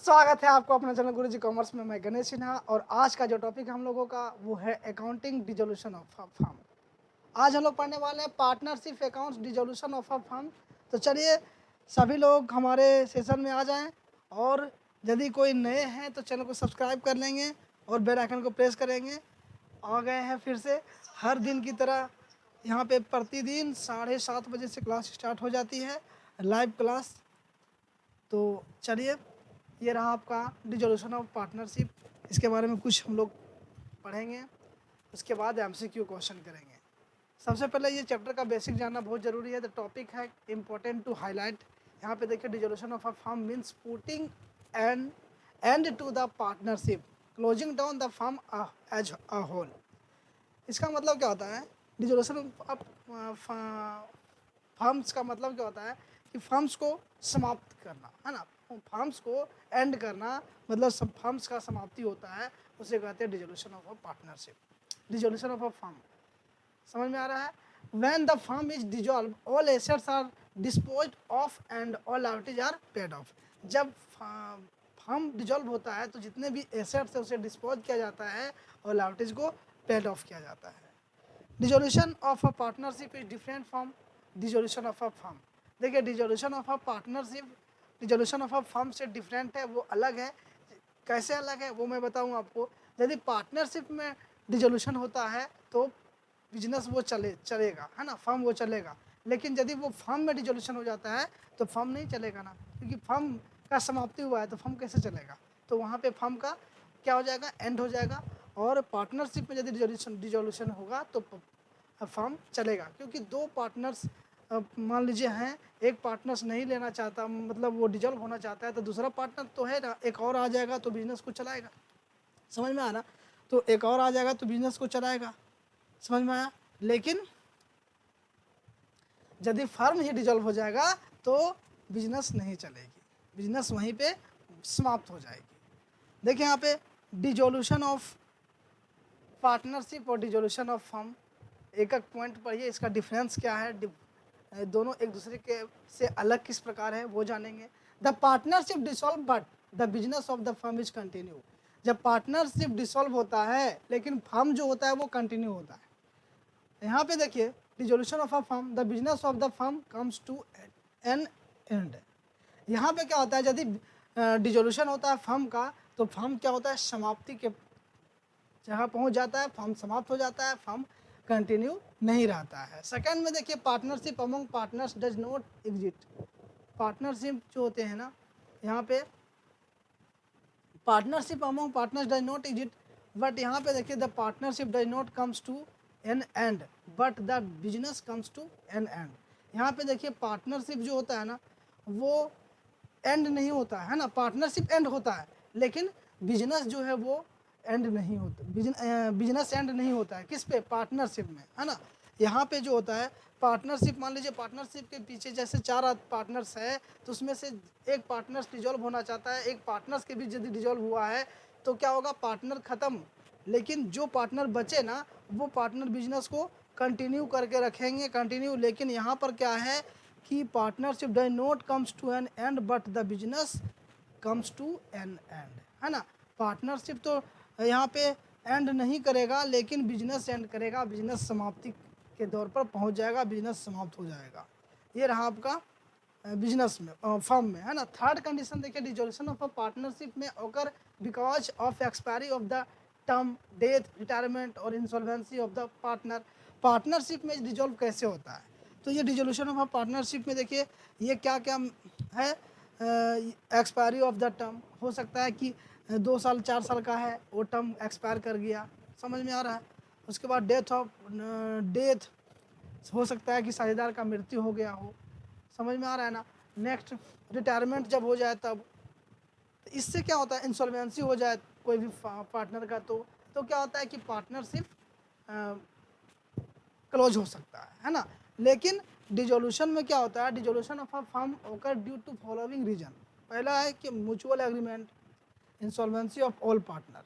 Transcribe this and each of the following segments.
स्वागत है आपको अपने चैनल गुरुजी कॉमर्स में। मैं गणेश सिन्हा और आज का जो टॉपिक हम लोगों का वो है accounting dissolution of a firm. आज हम लोग पढ़ने वाले हैं partnership accounts dissolution of a firm. तो चलिए सभी लोग हमारे सेशन में आ जाएं और यदि कोई नए हैं तो चैनल को सब्सक्राइब कर लेंगे और बेल आइकन को प्रेस करेंगे। आ गए हैं फिर से हर दिन की तरह यहाँ पे प्रतिदिन 7:30 बजे से क्लास स्टार्ट हो जाती है, लाइव क्लास। तो चलिए ये रहा आपका डिसोल्यूशन ऑफ पार्टनरशिप। इसके बारे में कुछ हम लोग पढ़ेंगे, उसके बाद एमसीक्यू क्वेश्चन करेंगे। सबसे पहले ये चैप्टर का बेसिक जानना बहुत ज़रूरी है। द टॉपिक है इम्पोर्टेंट टू हाईलाइट। यहाँ पे देखिए dissolution of a firm means putting an end to the partnership, closing down the firm as a whole. इसका मतलब क्या होता है? डिसोल्यूशन ऑफ फर्म्स का मतलब क्या होता है कि फर्म्स को समाप्त करना, है ना। फर्म्स को एंड करना, मतलब सब फर्म्स का समाप्ति होता है, उसे कहते हैं dissolution of a partnership, dissolution of a firm. समझ में आ रहा है? When the firm is dissolve all assets are disposed of and all liabilities are paid off. जब फर्म डिसॉल्व होता है तो जितने भी एसेट्स है उसे डिस्पोज किया जाता है और लायबिलिटीज को पेड ऑफ किया जाता है। Dissolution of a partnership is different from dissolution of a firm. देखिए dissolution of a partnership dissolution of a firm से डिफरेंट है, वो अलग है। कैसे अलग है वो मैं बताऊंगा आपको। यदि पार्टनरशिप में डिसोल्यूशन होता है तो बिजनेस वो चलेगा, है ना, फर्म वो चलेगा। लेकिन यदि वो फर्म में डिसोल्यूशन हो जाता है तो फर्म नहीं चलेगा ना, क्योंकि फर्म का समाप्ति हुआ है तो फर्म कैसे चलेगा। तो वहाँ पे फर्म का क्या हो जाएगा, एंड हो जाएगा। और पार्टनरशिप में यदि डिसोल्यूशन होगा तो फर्म चलेगा, क्योंकि दो पार्टनर्स मान लीजिए हैं, एक पार्टनर्स नहीं लेना चाहता, मतलब वो डिजॉल्व होना चाहता है, तो दूसरा पार्टनर तो है ना, एक और आ जाएगा तो बिजनेस को चलाएगा। समझ में आ रहा? तो एक और आ जाएगा तो बिजनेस को चलाएगा। समझ में आया? लेकिन यदि फर्म ही डिजॉल्व हो जाएगा तो बिजनेस नहीं चलेगी, बिजनेस वहीं पे समाप्त हो जाएगी। देखिए यहाँ पे डिसोल्यूशन ऑफ पार्टनरशिप और डिसोल्यूशन ऑफ फर्म, एक एक पॉइंट पढ़िए, इसका डिफरेंस क्या है, दोनों एक दूसरे के से अलग किस प्रकार है वो जानेंगे। The partnership dissolve but the business of the firm is continue. जब पार्टनरशिप डिसॉल्व होता है लेकिन फर्म जो होता है वो कंटिन्यू होता है। यहाँ पे देखिए dissolution of a firm, the business of the firm comes to an end. यहाँ पे क्या होता है, यदि डिसोल्यूशन होता है फर्म का तो फर्म क्या होता है, समाप्ति के जहाँ पहुँच जाता है, फर्म समाप्त हो जाता है, फर्म कंटिन्यू नहीं रहता है। सेकंड में देखिए partnership among partners does not exist. Partnership जो होते हैं ना, यहाँ पे partnership among partners does not exist, but यहाँ पे देखिए the partnership does not comes to an end but the business comes to an end. यहाँ पे देखिए पार्टनरशिप जो होता है ना वो एंड नहीं होता है ना, पार्टनरशिप एंड होता है लेकिन बिजनेस जो है वो एंड नहीं होता, बिजनेस एंड नहीं होता है किस पे, पार्टनरशिप में, है ना। यहाँ पे जो होता है पार्टनरशिप, मान लीजिए पार्टनरशिप के पीछे जैसे 4 पार्टनर्स है तो उसमें से एक पार्टनर्स डिजॉल्व होना चाहता है, एक पार्टनर्स के बीच यदि डिजॉल्व हुआ है तो क्या होगा, पार्टनर ख़त्म। लेकिन जो पार्टनर बचे ना वो पार्टनर बिजनेस को कंटिन्यू करके रखेंगे, कंटिन्यू। लेकिन यहाँ पर क्या है कि partnership does not comes to an end but the business comes to an end, है ना। पार्टनरशिप तो यहाँ पे एंड नहीं करेगा लेकिन बिजनेस एंड करेगा, बिजनेस समाप्ति के दौर पर पहुँच जाएगा, बिजनेस समाप्त हो जाएगा। ये रहा आपका बिजनेस में, फर्म में, है ना। थर्ड कंडीशन देखिए डिसोल्यूशन ऑफ अ पार्टनरशिप में occur because of expiry of the term, death, retirement और insolvency of the partner. Partnership में डिजॉल्व कैसे होता है, तो ये डिसोल्यूशन ऑफ अ पार्टनरशिप में देखिए ये क्या क्या है। एक्सपायरी ऑफ द टर्म, हो सकता है कि 2 साल 4 साल का है, वो टर्म एक्सपायर कर गया, समझ में आ रहा है। उसके बाद डेथ, हो सकता है कि साझेदार का मृत्यु हो गया हो, समझ में आ रहा है ना। नेक्स्ट रिटायरमेंट जब हो जाए तब, तो इससे क्या होता है, इंसॉल्वेंसी हो जाए कोई भी पार्टनर का, तो क्या होता है कि पार्टनरशिप क्लोज हो सकता है ना। लेकिन डिसोल्यूशन में क्या होता है, डिसोल्यूशन ऑफ अ फर्म ओकर ड्यू टू फॉलोइंग रीजन। पहला है कि mutual agreement, insolvency of all partner.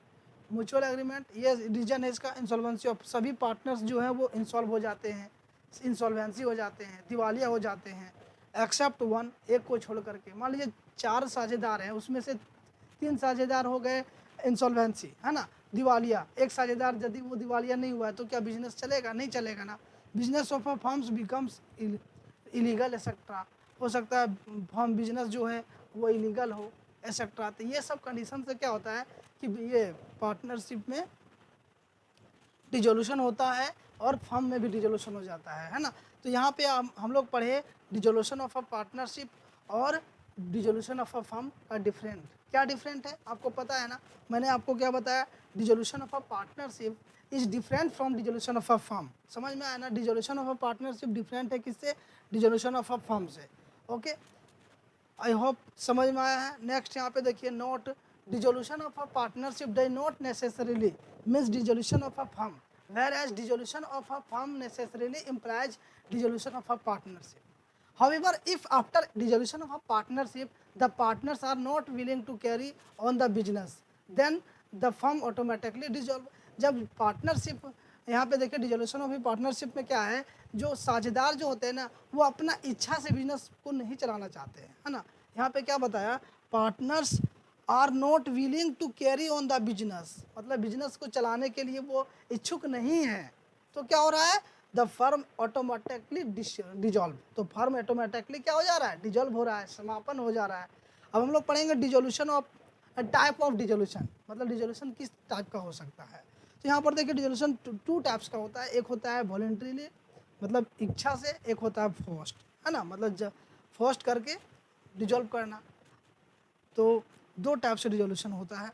Mutual agreement ये रीजन है इसका, इंसॉल्वेंसी ऑफ सभी पार्टनर्स जो हैं वो इंसॉल्व हो जाते हैं, इंसॉल्वेंसी हो जाते हैं, दिवालिया हो जाते हैं, एक्सेप्ट वन, एक को छोड़ करके। मान लीजिए 4 साझेदार हैं, उसमें से 3 साझेदार हो गए इंसॉल्वेंसी, है ना, दिवालिया, एक साझेदार यदि वो दिवालिया नहीं हुआ है तो क्या बिजनेस चलेगा? नहीं चलेगा ना। Business of a firms becomes illegal etcetera, हो सकता है फर्म बिजनेस जो है वो इलीगल हो एक्सेट्रा। तो ये सब कंडीशन से क्या होता है कि ये पार्टनरशिप में डिजोल्यूशन होता है और फर्म में भी डिजोल्यूशन हो जाता है ना। तो यहाँ पे हम लोग पढ़े डिजोल्यूशन ऑफ अ पार्टनरशिप और डिजोल्यूशन ऑफ अ फर्म का डिफरेंट। क्या डिफरेंट है आपको पता है ना, मैंने आपको क्या बताया, dissolution of a partnership is different from dissolution of a firm. समझ में आया ना, dissolution of a partnership different है किससे? डिजोल्यूशन ऑफ अ फर्म से। ओके, आई होप समझ में आया है। नेक्स्ट यहाँ पे देखिए note, dissolution of a partnership does not necessarily means dissolution of a firm, whereas dissolution of a firm necessarily implies dissolution of a partnership. However, if after dissolution of a partnership the partners are not willing to carry on the business, then the firm automatically dissolve. जब partnership यहाँ पे देखिए dissolution of partnership में क्या है, जो साझेदार जो होते हैं ना वो अपना इच्छा से बिजनेस को नहीं चलाना चाहते हैं, है ना। यहाँ पे क्या बताया, partners are not willing to carry on the business, मतलब बिजनेस को चलाने के लिए वो इच्छुक नहीं है। तो क्या हो रहा है, द फर्म ऑटोमेटिकली डिजॉल्व, तो फर्म ऑटोमेटिकली क्या हो जा रहा है, डिजॉल्व हो रहा है, समापन हो जा रहा है। अब हम लोग पढ़ेंगे dissolution of type of dissolution, मतलब डिजोल्यूशन किस टाइप का हो सकता है। तो यहाँ पर देखिए डिजोल्यूशन टू टाइप्स का होता है, एक होता है वॉलेंट्रीली मतलब इच्छा से, एक होता है फोर्स्ड, है ना, मतलब फोर्स्ड करके डिजोल्व करना। तो दो टाइप से डिजोल्यूशन होता है।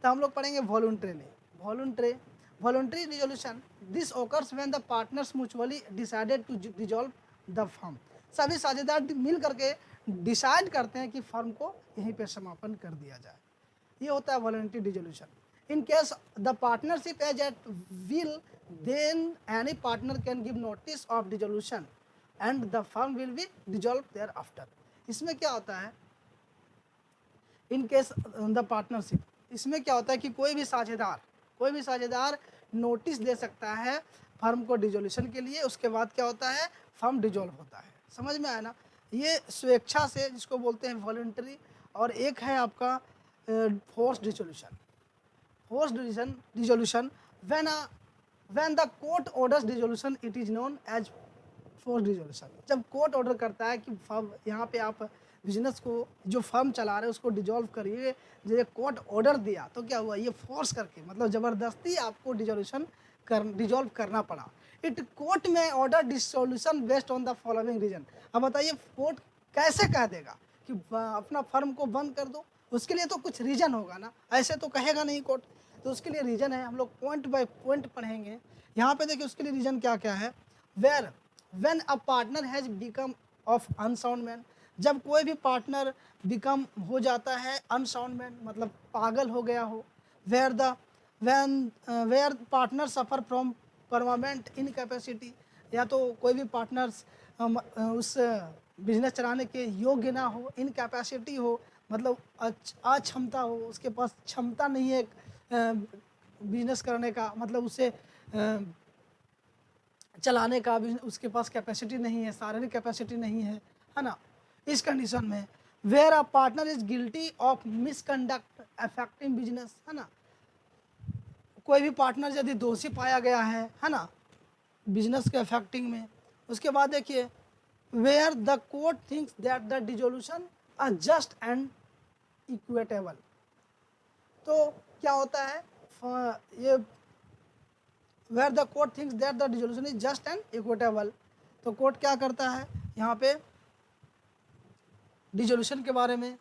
तो हम लोग पढ़ेंगे voluntary voluntary dissolution, this occurs when the partners mutually decided to dissolve the firm, सभी साझेदार मिल करके डिसाइड करते हैं कि फर्म को यहीं पे समापन कर दिया जाए, ये होता है voluntary dissolution. In case the partnership as at will, then any partner can give notice of dissolution and the firm will be dissolve thereafter. इसमें क्या होता है, इन केस द पार्टनरशिप, इसमें क्या होता है कि कोई भी साझेदार नोटिस दे सकता है फर्म को डिजोल्यूशन के लिए, उसके बाद क्या होता है, फर्म डिजोल्व होता है। समझ में आया ना, ये स्वेच्छा से जिसको बोलते हैं वॉलंटरी, और एक है आपका force dissolution. Force dissolution when the court orders dissolution it is known as force dissolution. जब कोर्ट ऑर्डर करता है कि फर्म यहाँ पे आप बिजनेस को जो फर्म चला रहे हैं उसको डिजोल्व करिए, जब कोर्ट ऑर्डर दिया तो क्या हुआ, ये फोर्स करके मतलब ज़बरदस्ती आपको डिजोल्व करना पड़ा। इट कोर्ट में order dissolution based on the following reason. अब बताइए कोर्ट कैसे कह देगा कि अपना फर्म को बंद कर दो, उसके लिए तो कुछ रीजन होगा ना, ऐसे तो कहेगा नहीं कोर्ट। तो उसके लिए रीजन है, हम लोग पॉइंट बाय पॉइंट पढ़ेंगे। यहाँ पे देखिए उसके लिए रीजन क्या क्या है। Where when a partner has become of unsound man, जब कोई भी पार्टनर बिकम हो जाता है अनसाउंड मैन मतलब पागल हो गया हो। Where partner suffer from permanent incapacity, या तो कोई भी पार्टनर्स उस बिजनेस चलाने के योग्य ना हो, इनकैपेसिटी हो मतलब अक्षमता हो, उसके पास क्षमता नहीं है बिजनेस करने का, मतलब उसे चलाने का भी उसके पास कैपेसिटी नहीं है, शारीरिक कैपेसिटी नहीं है ना। इस कंडीशन में where a partner is guilty of misconduct affecting business, है ना, कोई भी पार्टनर यदि दोषी पाया गया है ना, बिजनेस के अफेक्टिंग में। उसके बाद देखिए where the court thinks that the dissolution are just and equitable. तो क्या होता है ये where the court thinks that the dissolution is just and equitable, तो कोर्ट क्या करता है यहाँ पे डिजोल्यूशन के बारे में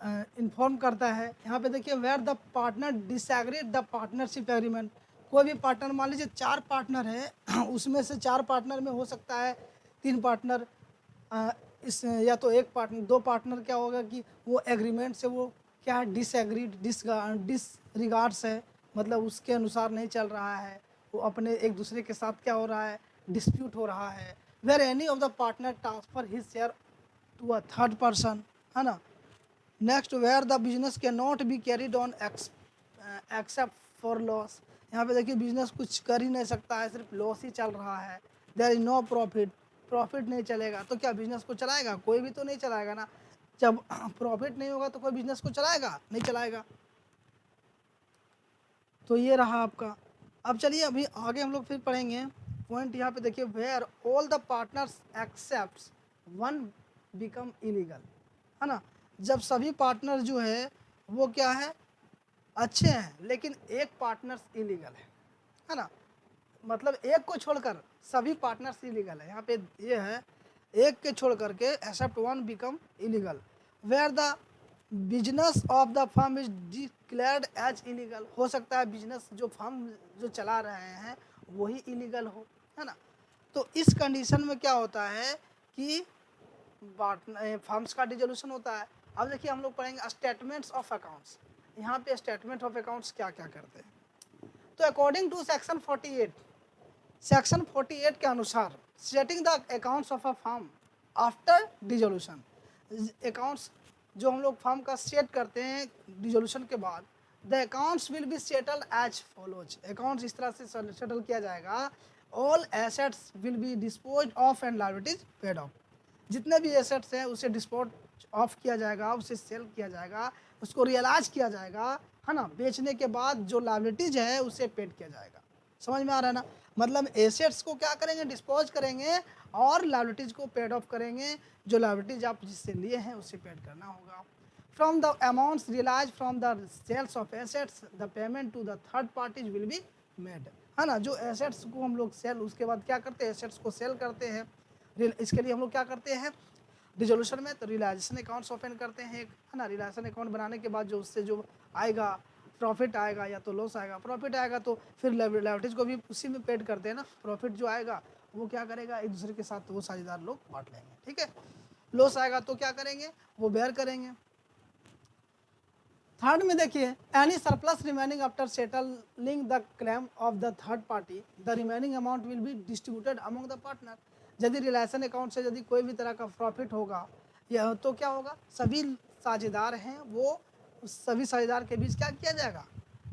इन्फॉर्म करता है। यहाँ पे देखिए where the partner disagreed the partnership agreement, कोई भी पार्टनर, मान लीजिए 4 पार्टनर है उसमें से 4 पार्टनर में हो सकता है 3 पार्टनर इस या तो एक पार्टनर 2 पार्टनर क्या होगा कि वो एग्रीमेंट से वो क्या है डिसएग्रीड डिसरिगार्ड्स है, मतलब उसके अनुसार नहीं चल रहा है, वो अपने एक दूसरे के साथ क्या हो रहा है, डिस्प्यूट हो रहा है। Where any of the partner transfer his share to a third person, है ना। Next where the business can not be carried on except for loss, यहाँ पे देखिए बिजनेस कुछ कर ही नहीं सकता है, सिर्फ लॉस ही चल रहा है। There is no profit, profit नहीं चलेगा तो क्या बिजनेस को चलाएगा, कोई भी तो नहीं चलाएगा ना। जब प्रॉफिट नहीं होगा तो कोई बिजनेस को चलाएगा नहीं चलाएगा। तो ये रहा आपका। अब चलिए अभी आगे हम लोग फिर पढ़ेंगे पॉइंट। यहाँ पे देखिए where all the partners except one become illegal, है ना। जब सभी पार्टनर जो है वो क्या है, अच्छे हैं, लेकिन एक पार्टनर्स इलीगल है ना। मतलब एक को छोड़कर सभी पार्टनर्स इलीगल है। यहाँ पे ये है एक के छोड़ करके except one become illegal where the business of the firm is declared as illegal. हो सकता है बिजनेस जो फर्म जो चला रहे हैं वही इलीगल हो, है ना। तो इस कंडीशन में क्या होता है कि फर्म्स का डिसोल्यूशन होता है। अब देखिए हम लोग पढ़ेंगे स्टेटमेंट्स ऑफ अकाउंट्स। यहाँ पे स्टेटमेंट ऑफ अकाउंट्स क्या क्या करते हैं। तो अकॉर्डिंग टू सेक्शन 48, सेक्शन 48 के अनुसार setting the accounts of a firm after dissolution, accounts जो हम लोग फर्म का सेट करते हैं डिसोल्यूशन के बाद, the accounts will be settled as follows. Accounts इस तरह से सेटल किया जाएगा, all assets will be dispose of and liabilities paid off. जितने भी एसेट्स हैं उसे डिस्पोज ऑफ किया जाएगा, उसे सेल किया जाएगा, उसको रियलाइज किया जाएगा, है ना। बेचने के बाद जो लायबिलिटीज है उसे पेड किया जाएगा। समझ में आ रहा है ना। मतलब एसेट्स को क्या करेंगे, डिस्पोज करेंगे और लायबिलिटीज को पेड ऑफ करेंगे। जो लायबिलिटीज आप जिससे लिए हैं उसे पेड करना होगा। From the amounts realise from the sales of assets the payment to the third parties will be made, है ना। जो एसेट्स को हम लोग सेल, उसके बाद क्या करते हैं, एसेट्स को सेल करते हैं। इसके लिए हम लोग क्या करते हैं डिसोल्यूशन में, तो रियलाइजेशन अकाउंट्स ओपन करते हैं एक, है ना। रियलाइजेशन अकाउंट बनाने के बाद जो उससे जो आएगा प्रॉफिट आएगा या तो लॉस आएगा, प्रॉफिट आएगा तो फिर लायबिलिटीज को भी उसी में पेड करते हैं ना। प्रॉफिट जो आएगा वो क्या करेगा, एक दूसरे के साथ वो साझेदार लोग बांट लेंगे, ठीक है। लॉस आएगा तो क्या करेंगे, वो बेयर करेंगे। थर्ड में देखिए any surplus remaining after settling the claim of the third party the remaining amount will be distributed among the partner. यदि रिलेशन अकाउंट से यदि कोई भी तरह का प्रॉफिट होगा या तो क्या होगा, सभी साझेदार हैं वो उस सभी साझेदार के बीच क्या किया जाएगा,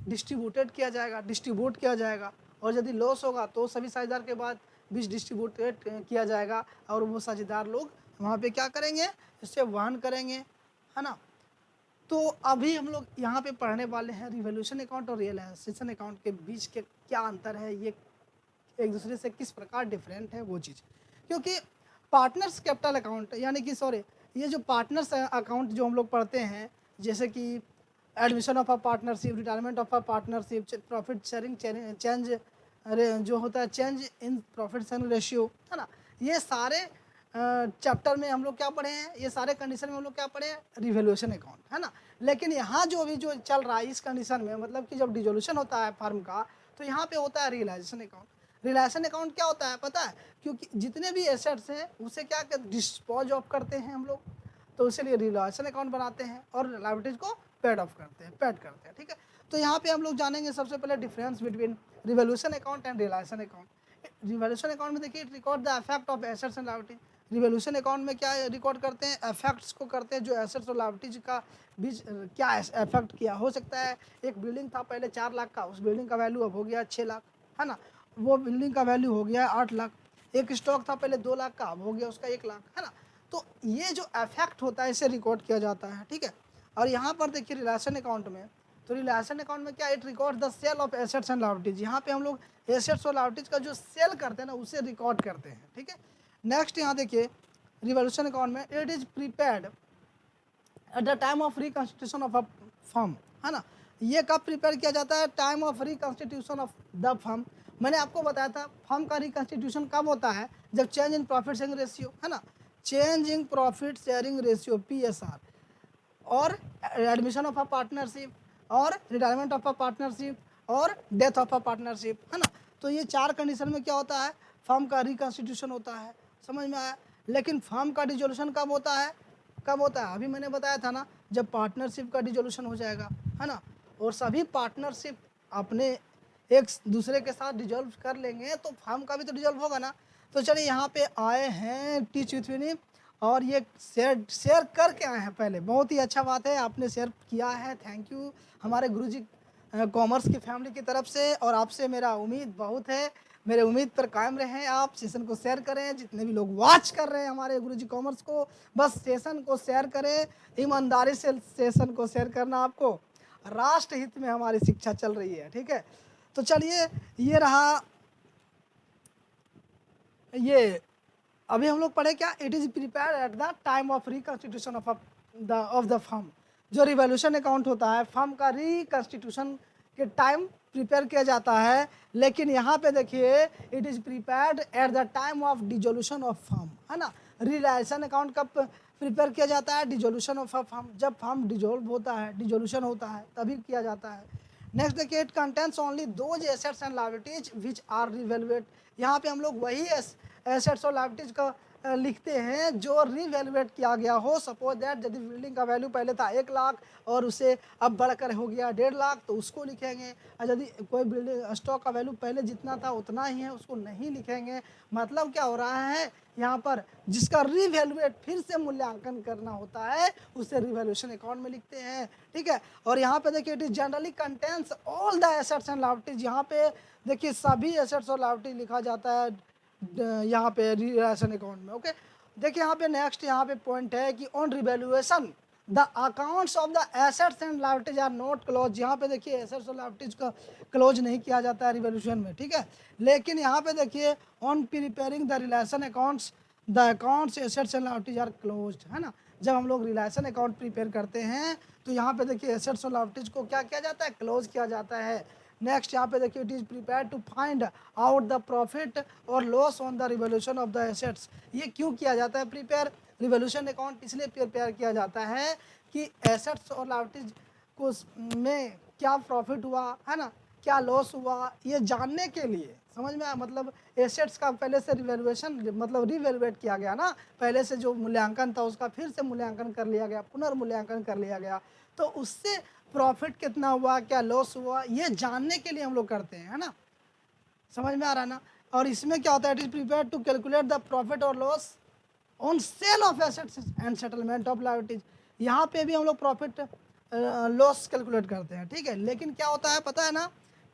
डिस्ट्रीब्यूटेड किया जाएगा, डिस्ट्रीब्यूट किया जाएगा। और यदि लॉस होगा तो सभी साझेदार के बाद बीच डिस्ट्रीब्यूटेड किया जाएगा और वो साझेदार लोग वहाँ पे क्या करेंगे, इससे वहन करेंगे, है ना। तो अभी हम लोग यहाँ पे पढ़ने वाले हैं रिवोल्यूशन अकाउंट और रियलाइजेशन अकाउंट के बीच के क्या अंतर है, ये एक दूसरे से किस प्रकार डिफरेंट है वो चीज़। क्योंकि पार्टनर्स कैपिटल अकाउंट यानी कि सॉरी ये जो पार्टनर्स अकाउंट जो हम लोग पढ़ते हैं, जैसे कि admission of a partnership, retirement of a partnership, profit sharing change जो होता है change in profit sharing ratio, है ना। ये सारे चैप्टर में हम लोग क्या पढ़े हैं, ये सारे कंडीशन में हम लोग क्या पढ़े हैं, रिवोल्यूशन अकाउंट, है ना। लेकिन यहाँ जो अभी जो चल रहा है इस कंडीशन में, मतलब कि जब डिसोल्यूशन होता है फर्म का तो यहाँ पे होता है रियलाइजेशन अकाउंट। रियलाइजेशन अकाउंट क्या होता है पता है, क्योंकि जितने भी एसेट्स हैं उसे क्या डिस्पोज ऑफ करते हैं हम लोग, तो उसके लिए रियलाइजेशन अकाउंट बनाते हैं और लायबिलिटीज को पेड ऑफ करते हैं, पेड करते हैं, ठीक है। तो यहाँ पे हम लोग जानेंगे सबसे पहले difference between revolution account and realisation account. Revolution account में देखिए record the effect of assets and liability. Revolution account में क्या रिकॉर्ड करते हैं, इफेक्ट्स को करते हैं, जो एसेट्स और लायबिलिटीज का बीच क्या इफेक्ट किया। हो सकता है एक बिल्डिंग था पहले 4 लाख का, उस बिल्डिंग का वैल्यू अब हो गया 6 लाख, है ना। वो बिल्डिंग का वैल्यू हो गया 8 लाख। एक स्टॉक था पहले 2 लाख का, अब हो गया उसका 1 लाख, है ना। तो ये जो इफेक्ट होता है इसे रिकॉर्ड किया जाता है, ठीक है। और यहाँ पर देखिए रिलेशन अकाउंट में, तो रिलेशन अकाउंट में क्या, it record the sale of assets and liabilities. यहाँ पे हम लोग एसेट्स और लायबिलिटीज का जो सेल करते हैं ना उसे रिकॉर्ड करते हैं, ठीक है। नेक्स्ट यहाँ देखिए रिवोल्यूशन अकाउंट में it is prepaid eight the time of reconstitution of a firm, है ना। ये कब प्रिपेयर किया जाता है, time of reconstitution of the firm. मैंने आपको बताया था फर्म का रिकॉन्स्टिट्यूशन कब होता है, जब change in profit sharing ratio, है ना, change in profit sharing ratio PSR, और एडमिशन ऑफ अ पार्टनरशिप, और रिटायरमेंट ऑफ अ पार्टनरशिप, और डेथ ऑफ अ पार्टनरशिप, है ना। तो ये 4 कंडीशन में क्या होता है, फर्म का रिकॉन्स्टिट्यूशन होता है। समझ में आया। लेकिन फर्म का डिसोल्यूशन कब होता है, कब होता है, अभी मैंने बताया था ना, जब पार्टनरशिप का डिसोल्यूशन हो जाएगा, है ना, और सभी पार्टनरशिप अपने एक दूसरे के साथ डिजोल्व कर लेंगे तो फर्म का भी तो डिजोल्व होगा ना। तो चलिए यहाँ पे आए हैं टीच विथ विनीत और ये शेयर करके आए हैं पहले, बहुत ही अच्छा बात है, आपने शेयर किया है, थैंक यू हमारे गुरुजी कॉमर्स की फैमिली की तरफ से, और आपसे मेरा उम्मीद बहुत है, मेरे उम्मीद पर कायम रहें, आप सेशन को शेयर करें, जितने भी लोग वॉच कर रहे हैं हमारे गुरुजी कॉमर्स को, बस सेशन को शेयर करें, ईमानदारी से सेशन को शेयर करना, आपको राष्ट्र हित में हमारी शिक्षा चल रही है, ठीक है। तो चलिए, ये रहा, ये अभी हम लोग पढ़े क्या, it is prepare eight the time of reconstitution of the firm. जो रिवॉल्यूशन अकाउंट होता है फर्म का, रिकॉन्स्टिट्यूशन के टाइम प्रिपेयर किया जाता है, लेकिन यहाँ पे देखिए it is prepared eight the time of dissolution of firm, है ना। रिवॉल्यूशन अकाउंट कब प्रिपेयर किया जाता है, डिजोल्यूशन ऑफ फर्म, जब फर्म डिजोल्व होता है, डिजोल्यूशन होता है, तभी किया जाता है। नेक्स्ट देखिए, it contents only those assets and liabilities which are revaluate. यहाँ पे हम लोग वही एसेट्स और लायबिलिटीज का लिखते हैं जो रिवैल्यूएट किया गया हो। सपोज दैट यदि बिल्डिंग का वैल्यू पहले था 1 लाख और उसे अब बढ़कर हो गया 1.5 लाख, तो उसको लिखेंगे। और यदि कोई बिल्डिंग स्टॉक का वैल्यू पहले जितना था उतना ही है, उसको नहीं लिखेंगे। मतलब क्या हो रहा है यहाँ पर, जिसका रिवैल्यूएट फिर से मूल्यांकन करना होता है उसे रिवैल्यूएशन अकाउंट में लिखते हैं, ठीक है। और यहाँ पे देखिए, it is generally contains all the assets and liabilities. यहाँ पे देखिए सभी एसेट्स और लायबिलिटी लिखा जाता है यहाँ पे रिवैल्यूएशन अकाउंट में, ओके। देखिए यहाँ पे नेक्स्ट यहाँ पे पॉइंट है कि on revaluation the accounts of the assets and liabilities are not close. यहाँ पे देखिए एसेट्स और लायबिलिटीज का क्लोज नहीं किया जाता है रिवैल्यूएशन में, ठीक है। लेकिन यहाँ पे देखिए on preparing the relation accounts the accounts assets and liabilities are closed, है ना। जब हम लोग रिलेशन अकाउंट प्रिपेयर करते हैं तो यहाँ पे देखिए एसेट्स और लायबिलिटीज को क्या किया जाता है, क्लोज किया जाता है। नेक्स्ट यहाँ पे देखिए, it is prepare to find out the profit और loss on the revaluation of the assets. ये क्यों किया जाता है प्रिपेयर, रिवोल्यूशन अकाउंट इसलिए प्रिपेयर किया जाता है कि एसेट्स और लायबिलिटीज को में क्या प्रॉफिट हुआ, है ना, क्या लॉस हुआ, ये जानने के लिए। समझ में आया, मतलब एसेट्स का पहले से रिवैल्यूएशन मतलब रिवैल्यूएट किया गया ना, पहले से जो मूल्यांकन था उसका फिर से मूल्यांकन कर लिया गया, पुनर्मूल्यांकन कर लिया गया, तो उससे प्रॉफिट कितना हुआ, क्या लॉस हुआ, ये जानने के लिए हम लोग करते हैं, है ना। समझ में आ रहा है ना। और इसमें क्या होता है, it is prepare to calculate the profit और loss on sale of assets and settlement of liabilities. यहाँ पे भी हम लोग प्रॉफिट लॉस कैलकुलेट करते हैं, ठीक है। लेकिन क्या होता है पता है ना,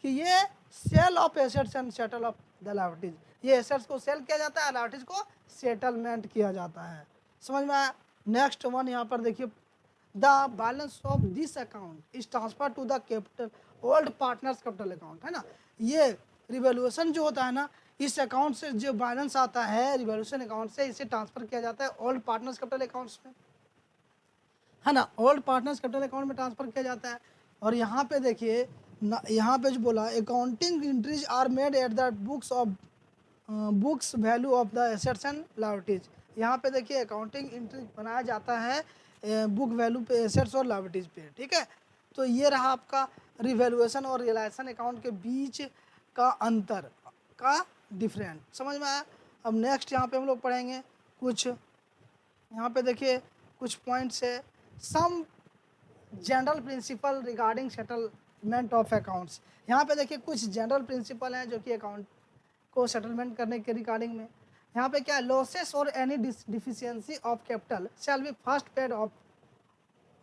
कि ये sale of assets and settle of the liabilities, ये एसेट्स को सेल किया जाता है, लायबिलिटीज को सेटलमेंट किया जाता है। समझ में आया। नेक्स्ट वन यहाँ पर देखिए, the balance of this account is transfer to the capital old partners capital account, है ना। ये रिवैल्यूएशन जो होता है ना, इस अकाउंट से जो बैलेंस आता है रिवैल्यूएशन अकाउंट से, इसे ट्रांसफर किया जाता है ओल्ड पार्टनर्स कैपिटल अकाउंट्स में, है ना। ओल्ड पार्टनर्स कैपिटल अकाउंट में ट्रांसफर किया जाता है। और यहाँ पे देखिए यहाँ पे जो बोला, accounting entries are made at the books value of the assets and liabilities. यहाँ पे देखिए अकाउंटिंग एंट्री बनाया जाता है बुक वैल्यू पे, एसेट्स और लायबिलिटीज पे, ठीक है। तो ये रहा आपका रिवैल्यूएशन और रियलाइजेशन अकाउंट के बीच का अंतर का डिफरेंट। समझ में आया। अब नेक्स्ट यहाँ पे हम लोग पढ़ेंगे कुछ, यहाँ पे देखिए कुछ पॉइंट्स है, some general principle regarding settlement of accounts. यहाँ पे देखिए कुछ जनरल प्रिंसिपल हैं जो कि अकाउंट को सेटलमेंट करने के रिगार्डिंग में। यहाँ पे क्या है, लॉसेस और any deficiency of capital shell be first paid of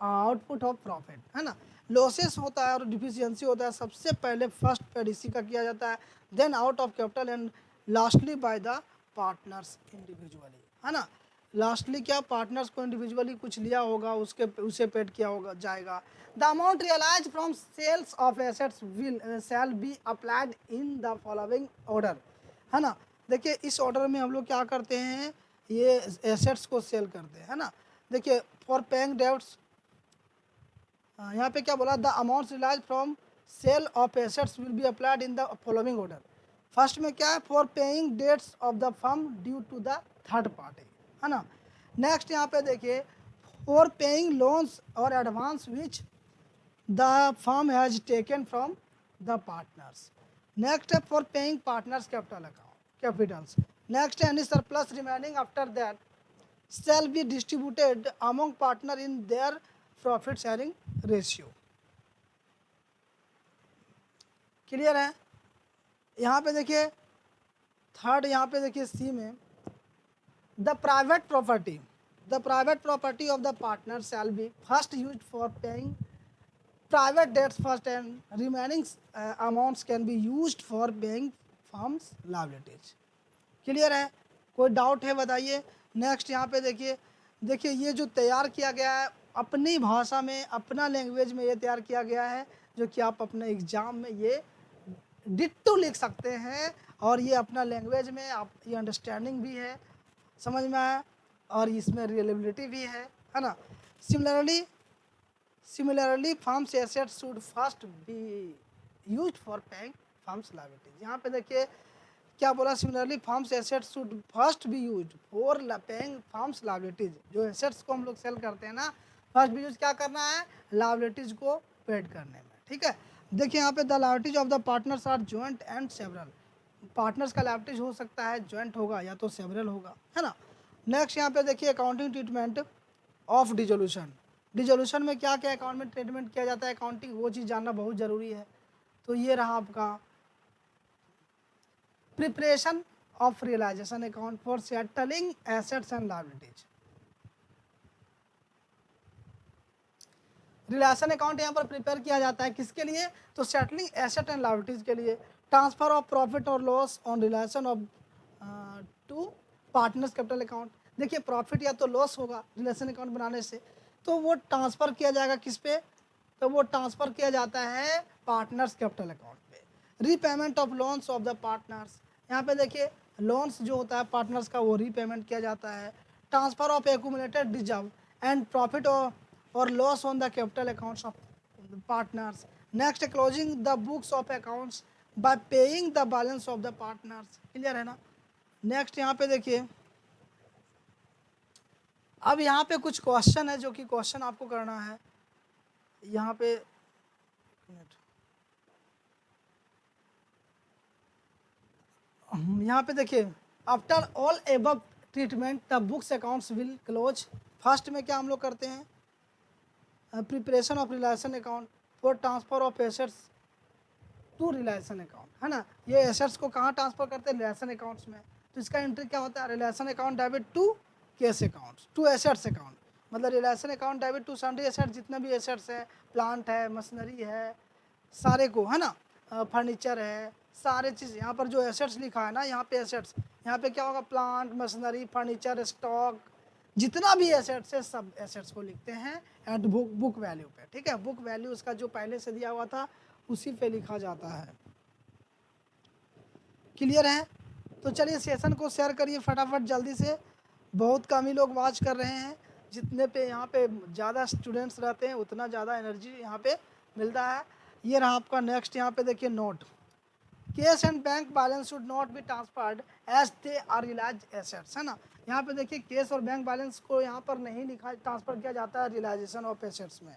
output of profit, है ना। लॉसेस होता है और डिफिशियंसी होता है, सबसे पहले फर्स्ट पेड इसी का किया जाता है, then out of capital and lastly by the partners individually, है ना। लास्टली क्या, पार्टनर्स को इंडिविजुअली कुछ लिया होगा उसके उसे पेड किया होगा जाएगा। The amount realise from sales of assets will shall be applied in the following order, है ना। देखिए इस ऑर्डर में हम लोग क्या करते हैं, ये एसेट्स को सेल करते हैं, है ना। देखिए फॉर पेइंग डेब्ट्स, यहाँ पे क्या बोला, the amount realise from sale of assets will be applied in the following order. First में क्या है, for paying debts of the firm due to the third party, है ना। नेक्स्ट यहाँ पे देखिए, फॉर पेइंग लोन्स और advance which the firm has taken from the partners. Next है for paying partners capital account capitals. Next है any surplus remaining after that shall be distributed among partner in their profit sharing ratio। Clear है। यहाँ पे देखिए third, यहाँ पे देखिए C में, the private property of the partner shall be first use for paying private debts first and remaining amounts can be used for paying firms liabilities. Clear है? कोई डाउट है बताइए। नेक्स्ट यहाँ पे देखिए, देखिए ये जो तैयार किया गया है अपनी भाषा में, अपना लैंग्वेज में ये तैयार किया गया है, जो कि आप अपने एग्जाम में ये डिट्टो लिख सकते हैं, और ये अपना लैंग्वेज में आप ये अंडरस्टैंडिंग भी है, समझ में आया, और इसमें रिलेबिलिटी भी है ना। Similarly firms assets should first B used for paying firms liabilities. यहाँ पे देखिए क्या बोला, similarly firms assets should first B used for paying firms liabilities. जो एसेट्स को हम लोग सेल करते हैं ना, फर्स्ट भी यूज क्या करना है, लायबिलिटीज को पेड करने में, ठीक है। देखिए यहाँ पे the liabilities of the partners are joint and several. Partners का लायबिलिटीज हो सकता है जॉइंट होगा या तो सेवरल होगा, है ना। नेक्स्ट यहाँ पे देखिए accounting treatment of dissolution. Dissolution में क्या क्या अकाउंट में ट्रीटमेंट किया जाता है अकाउंटिंग, वो चीज़ जानना बहुत ज़रूरी है। तो ये रहा आपका preparation of realisation account for settling assets and liabilities. Relation account यहाँ पर प्रिपेयर किया जाता है किसके लिए, तो सेटलिंग एसेट एंड लायबिलिटीज के लिए। ट्रांसफर ऑफ प्रॉफिट और loss on relation of to partners capital account. देखिए प्रॉफिट या तो लॉस होगा रिलेशन अकाउंट बनाने से, तो वो ट्रांसफ़र किया जाएगा किस पे, तो वो ट्रांसफ़र किया जाता है पार्टनर्स कैपिटल अकाउंट पे। Repayment of loans of the partners, यहाँ पे देखिए लोन्स जो होता है पार्टनर्स का वो रीपेमेंट किया जाता है। Transfer of accumulated reserve and profit और loss on the capital accounts of partners. Next closing the books of accounts by paying the balance of the partners. Clear है ना। नेक्स्ट यहाँ पे देखिए, अब यहाँ पे कुछ क्वेश्चन है जो कि क्वेश्चन आपको करना है यहाँ पे। यहाँ पे देखिए after all above treatment the books accounts will close. First में क्या हम लोग करते हैं, preparation of relation account for transfer of assets to relation account, है ना। ये एसेट्स को कहाँ ट्रांसफर करते हैं, रिलेशन अकाउंट्स में। तो इसका एंट्री क्या होता है, relation account debit to cash account to assets account, मतलब relation account debit to sundry assets, जितने भी एसेट्स है, प्लांट है, मशीनरी है, सारे को, है ना, फर्नीचर है, सारे चीज़ यहाँ पर जो एसेट्स लिखा है ना, यहाँ पे एसेट्स, यहाँ पे क्या होगा, प्लांट, मशीनरी, फर्नीचर, स्टॉक, जितना भी एसेट्स है सब एसेट्स को लिखते हैं एट बुक वैल्यू पे, ठीक है। बुक वैल्यू उसका जो पहले से दिया हुआ था उसी पे लिखा जाता है। क्लियर है। तो चलिए सेशन को शेयर करिए फटाफट जल्दी से, बहुत कम ही लोग वॉच कर रहे हैं। जितने पे यहाँ पे ज़्यादा स्टूडेंट्स रहते हैं उतना ज़्यादा एनर्जी यहाँ पे मिलता है। ये रहा आपका नेक्स्ट, यहाँ पे देखिए note, cash and bank balance should not be transferred as they are realise assets, है ना। यहाँ पे देखिए कैश और बैंक बैलेंस को यहाँ पर नहीं लिखा, ट्रांसफर किया जाता है रियलाइजेशन ऑफ एसेट्स में।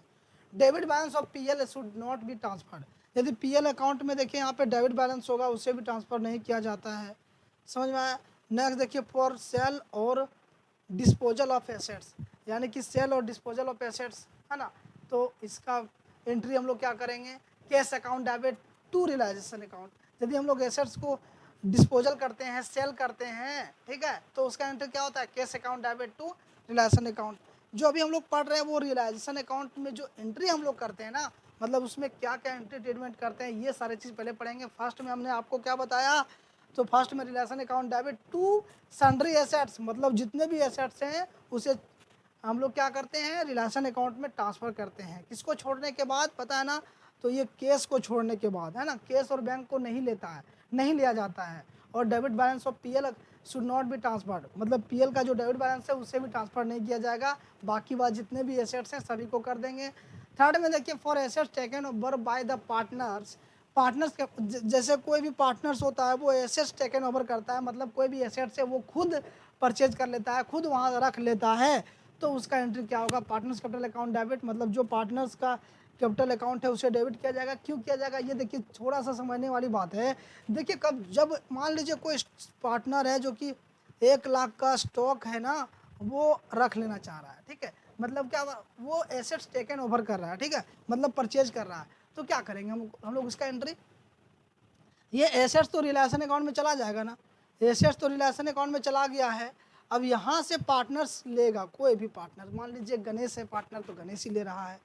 Debit balance of PL should not be transferred, यदि पीएल अकाउंट में देखिए यहाँ पे डेबिट बैलेंस होगा उसे भी ट्रांसफर नहीं किया जाता है, समझ में आया। नेक्स्ट देखिए फॉर सेल और डिस्पोजल ऑफ एसेट्स, यानी कि सेल और डिस्पोजल ऑफ एसेट्स, है ना। तो इसका एंट्री हम लोग क्या करेंगे, cash account debit to realisation account. यदि हम लोग एसेट्स को डिस्पोजल करते हैं, सेल करते हैं, ठीक है, तो उसका एंट्री क्या होता है, cash account debit to realisation account. जो अभी हम लोग पढ़ रहे हैं वो रियलाइजेशन अकाउंट में जो एंट्री हम लोग करते हैं ना, मतलब उसमें क्या क्या एंट्री ट्रीटमेंट करते हैं, ये सारी चीज़ पहले पढ़ेंगे। फर्स्ट में हमने आपको क्या बताया, तो फर्स्ट में relation account debit to sundry assets, मतलब जितने भी एसेट्स हैं उसे हम लोग क्या करते हैं, रिलेशन अकाउंट में ट्रांसफ़र करते हैं। किसको छोड़ने के बाद, पता है ना, तो ये केस को छोड़ने के बाद, है ना। केस और बैंक को नहीं लेता है, नहीं लिया जाता है। और debit balance of PL should not be transferred, मतलब पीएल का जो डेबिट बैलेंस है उससे भी ट्रांसफ़र नहीं किया जाएगा। बाकी बात जितने भी एसेट्स हैं सभी को कर देंगे। थर्ड में देखिए for assets taken over by the partners, partners के जैसे कोई भी पार्टनर्स होता है वो एसेट्स टेकन ओवर करता है, मतलब कोई भी एसेट्स है वो खुद परचेज कर लेता है, खुद वहाँ रख लेता है, तो उसका एंट्री क्या होगा, पार्टनर्स कैपिटल अकाउंट डेबिट, मतलब जो पार्टनर्स का कैपिटल अकाउंट है उसे डेबिट किया जाएगा। क्यों किया जाएगा, ये देखिए थोड़ा सा समझने वाली बात है। देखिए कब, जब मान लीजिए कोई पार्टनर है जो कि 1 लाख का स्टॉक है ना, वो रख लेना चाह रहा है, ठीक है, मतलब क्या, वो एसेट्स टेकन ओवर कर रहा है, ठीक है, मतलब परचेज कर रहा है, तो क्या करेंगे हम लोग इसका एंट्री, ये एसेट्स तो रिलेशन अकाउंट में चला जाएगा ना, एसेट्स तो रिलेशन अकाउंट में चला गया है। अब यहाँ से पार्टनर्स लेगा, कोई भी पार्टनर, मान लीजिए गणेश है पार्टनर, तो गणेश ही ले रहा है।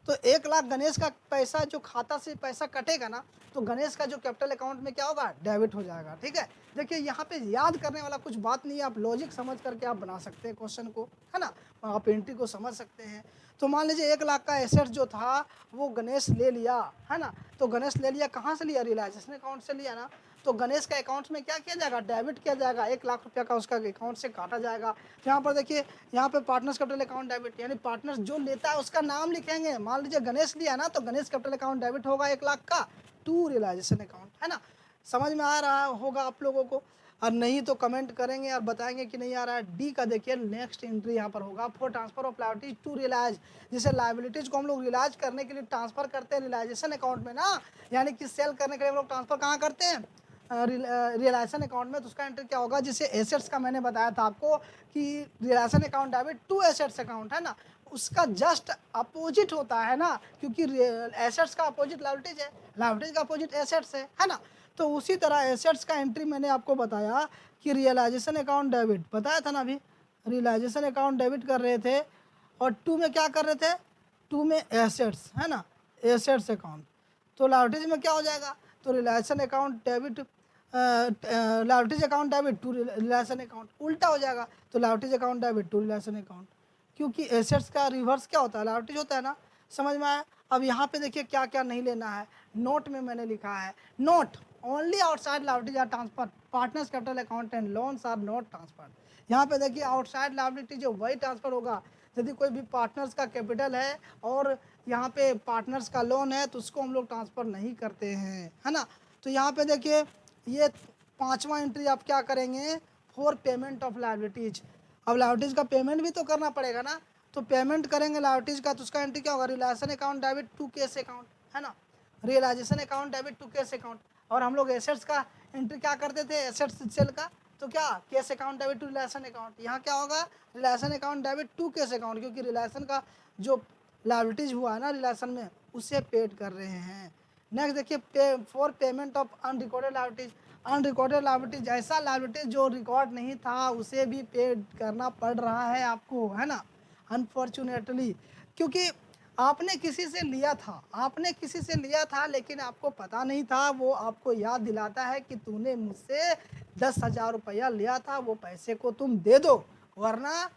तो 1 लाख गणेश का पैसा जो खाता से पैसा कटेगा ना, तो गणेश का जो कैपिटल अकाउंट में क्या होगा, डेबिट हो जाएगा। ठीक है, देखिए यहाँ पे याद करने वाला कुछ बात नहीं है, आप लॉजिक समझ करके आप बना सकते हैं क्वेश्चन को, है ना, आप एंट्री को समझ सकते हैं। तो मान लीजिए 1 लाख का एसेट जो था वो गणेश ले लिया, है ना, तो गणेश ले लिया, कहाँ से लिया, रियलाइजेशन अकाउंट से लिया ना, तो गणेश का अकाउंट में क्या किया जाएगा, डेबिट किया जाएगा, 1 लाख रुपया का उसका अकाउंट से काटा जाएगा। यहाँ पर देखिए, यहाँ पे पार्टनर्स कैपिटल अकाउंट डेबिट, यानी पार्टनर्स जो लेता है उसका नाम लिखेंगे। मान लीजिए गणेश लिया ना, तो गणेश कैपिटल अकाउंट डेबिट होगा 1 लाख का टू रियलाइजेशन अकाउंट, है ना। समझ में आ रहा होगा आप लोगों को, और नहीं तो कमेंट करेंगे और बताएंगे कि नहीं आ रहा है। डी का देखिए नेक्स्ट एंट्री यहाँ पर होगा, for transfer of liabilities to realise, जैसे लाइबिलिटीज को हम लोग रियलाइज करने के लिए ट्रांसफर करते हैं रियलाइजेशन अकाउंट में ना, यानी कि सेल करने के लिए हम लोग ट्रांसफर कहाँ करते हैं, रियलाइजेशन अकाउंट में। तो उसका एंट्री क्या होगा, जैसे एसेट्स का मैंने बताया था आपको कि realisation account debit to assets account, है ना, उसका जस्ट अपोजिट होता है ना, क्योंकि एसेट्स का अपोजिट लाइबिलिटीज है, लाइबिलिटीज का अपोजिट एसेट्स है ना। तो उसी तरह एसेट्स का एंट्री मैंने आपको बताया कि रियलाइजेशन अकाउंट डेबिट, बताया था ना अभी, रियलाइजेशन अकाउंट डेबिट कर रहे थे, और टू में क्या कर रहे थे, टू में एसेट्स, है ना, एसेट्स अकाउंट। तो लाइबिलिटीज में क्या हो जाएगा, तो realisation account debit, liabilities account debit to realisation account, उल्टा हो जाएगा। तो liabilities account debit to realisation account, क्योंकि एसेट्स का रिवर्स क्या होता है, लाइबिलिटीज होता है ना। समझ में आया। अब यहाँ पे देखिए क्या क्या नहीं लेना है, नोट में मैंने लिखा है, note only outside liabilities are transfer, partners capital account and loans are not transferred. यहाँ पे देखिए आउटसाइड लाइबिलिटी जो वही ट्रांसफर होगा यदि कोई भी पार्टनर्स का कैपिटल है और यहाँ पे पार्टनर्स का लोन है, तो उसको हम लोग ट्रांसफर नहीं करते हैं, है ना। तो यहाँ पे देखिए ये 5वां एंट्री आप क्या करेंगे, फॉर पेमेंट ऑफ लाइबिलिटीज। अब लाइबिलिटीज का पेमेंट भी तो करना पड़ेगा ना, तो पेमेंट करेंगे लाइबिलिटीज का, तो उसका एंट्री क्या होगा, realisation account debit to case account, है ना, realisation account debit to case account. और हम लोग एसेट्स का एंट्री क्या करते थे, एसेट्स सेल का, तो क्या case account debit to relation account. यहाँ क्या होगा, relation account debit to case account, क्योंकि रिलेशन का जो लाइबिलिटीज हुआ है ना रिलेशन में, उसे पेड कर रहे हैं। नेक्स्ट देखिए for payment of unrecorded liabilities, unrecorded liabilities ऐसा लाइबिलिटीज जो रिकॉर्ड नहीं था उसे भी पेड करना पड़ रहा है आपको, है ना, अनफॉर्चुनेटली, क्योंकि आपने किसी से लिया था, आपने किसी से लिया था लेकिन आपको पता नहीं था, वो आपको याद दिलाता है कि तूने मुझसे 10,000 रुपया लिया था, वो पैसे को तुम दे दो वरना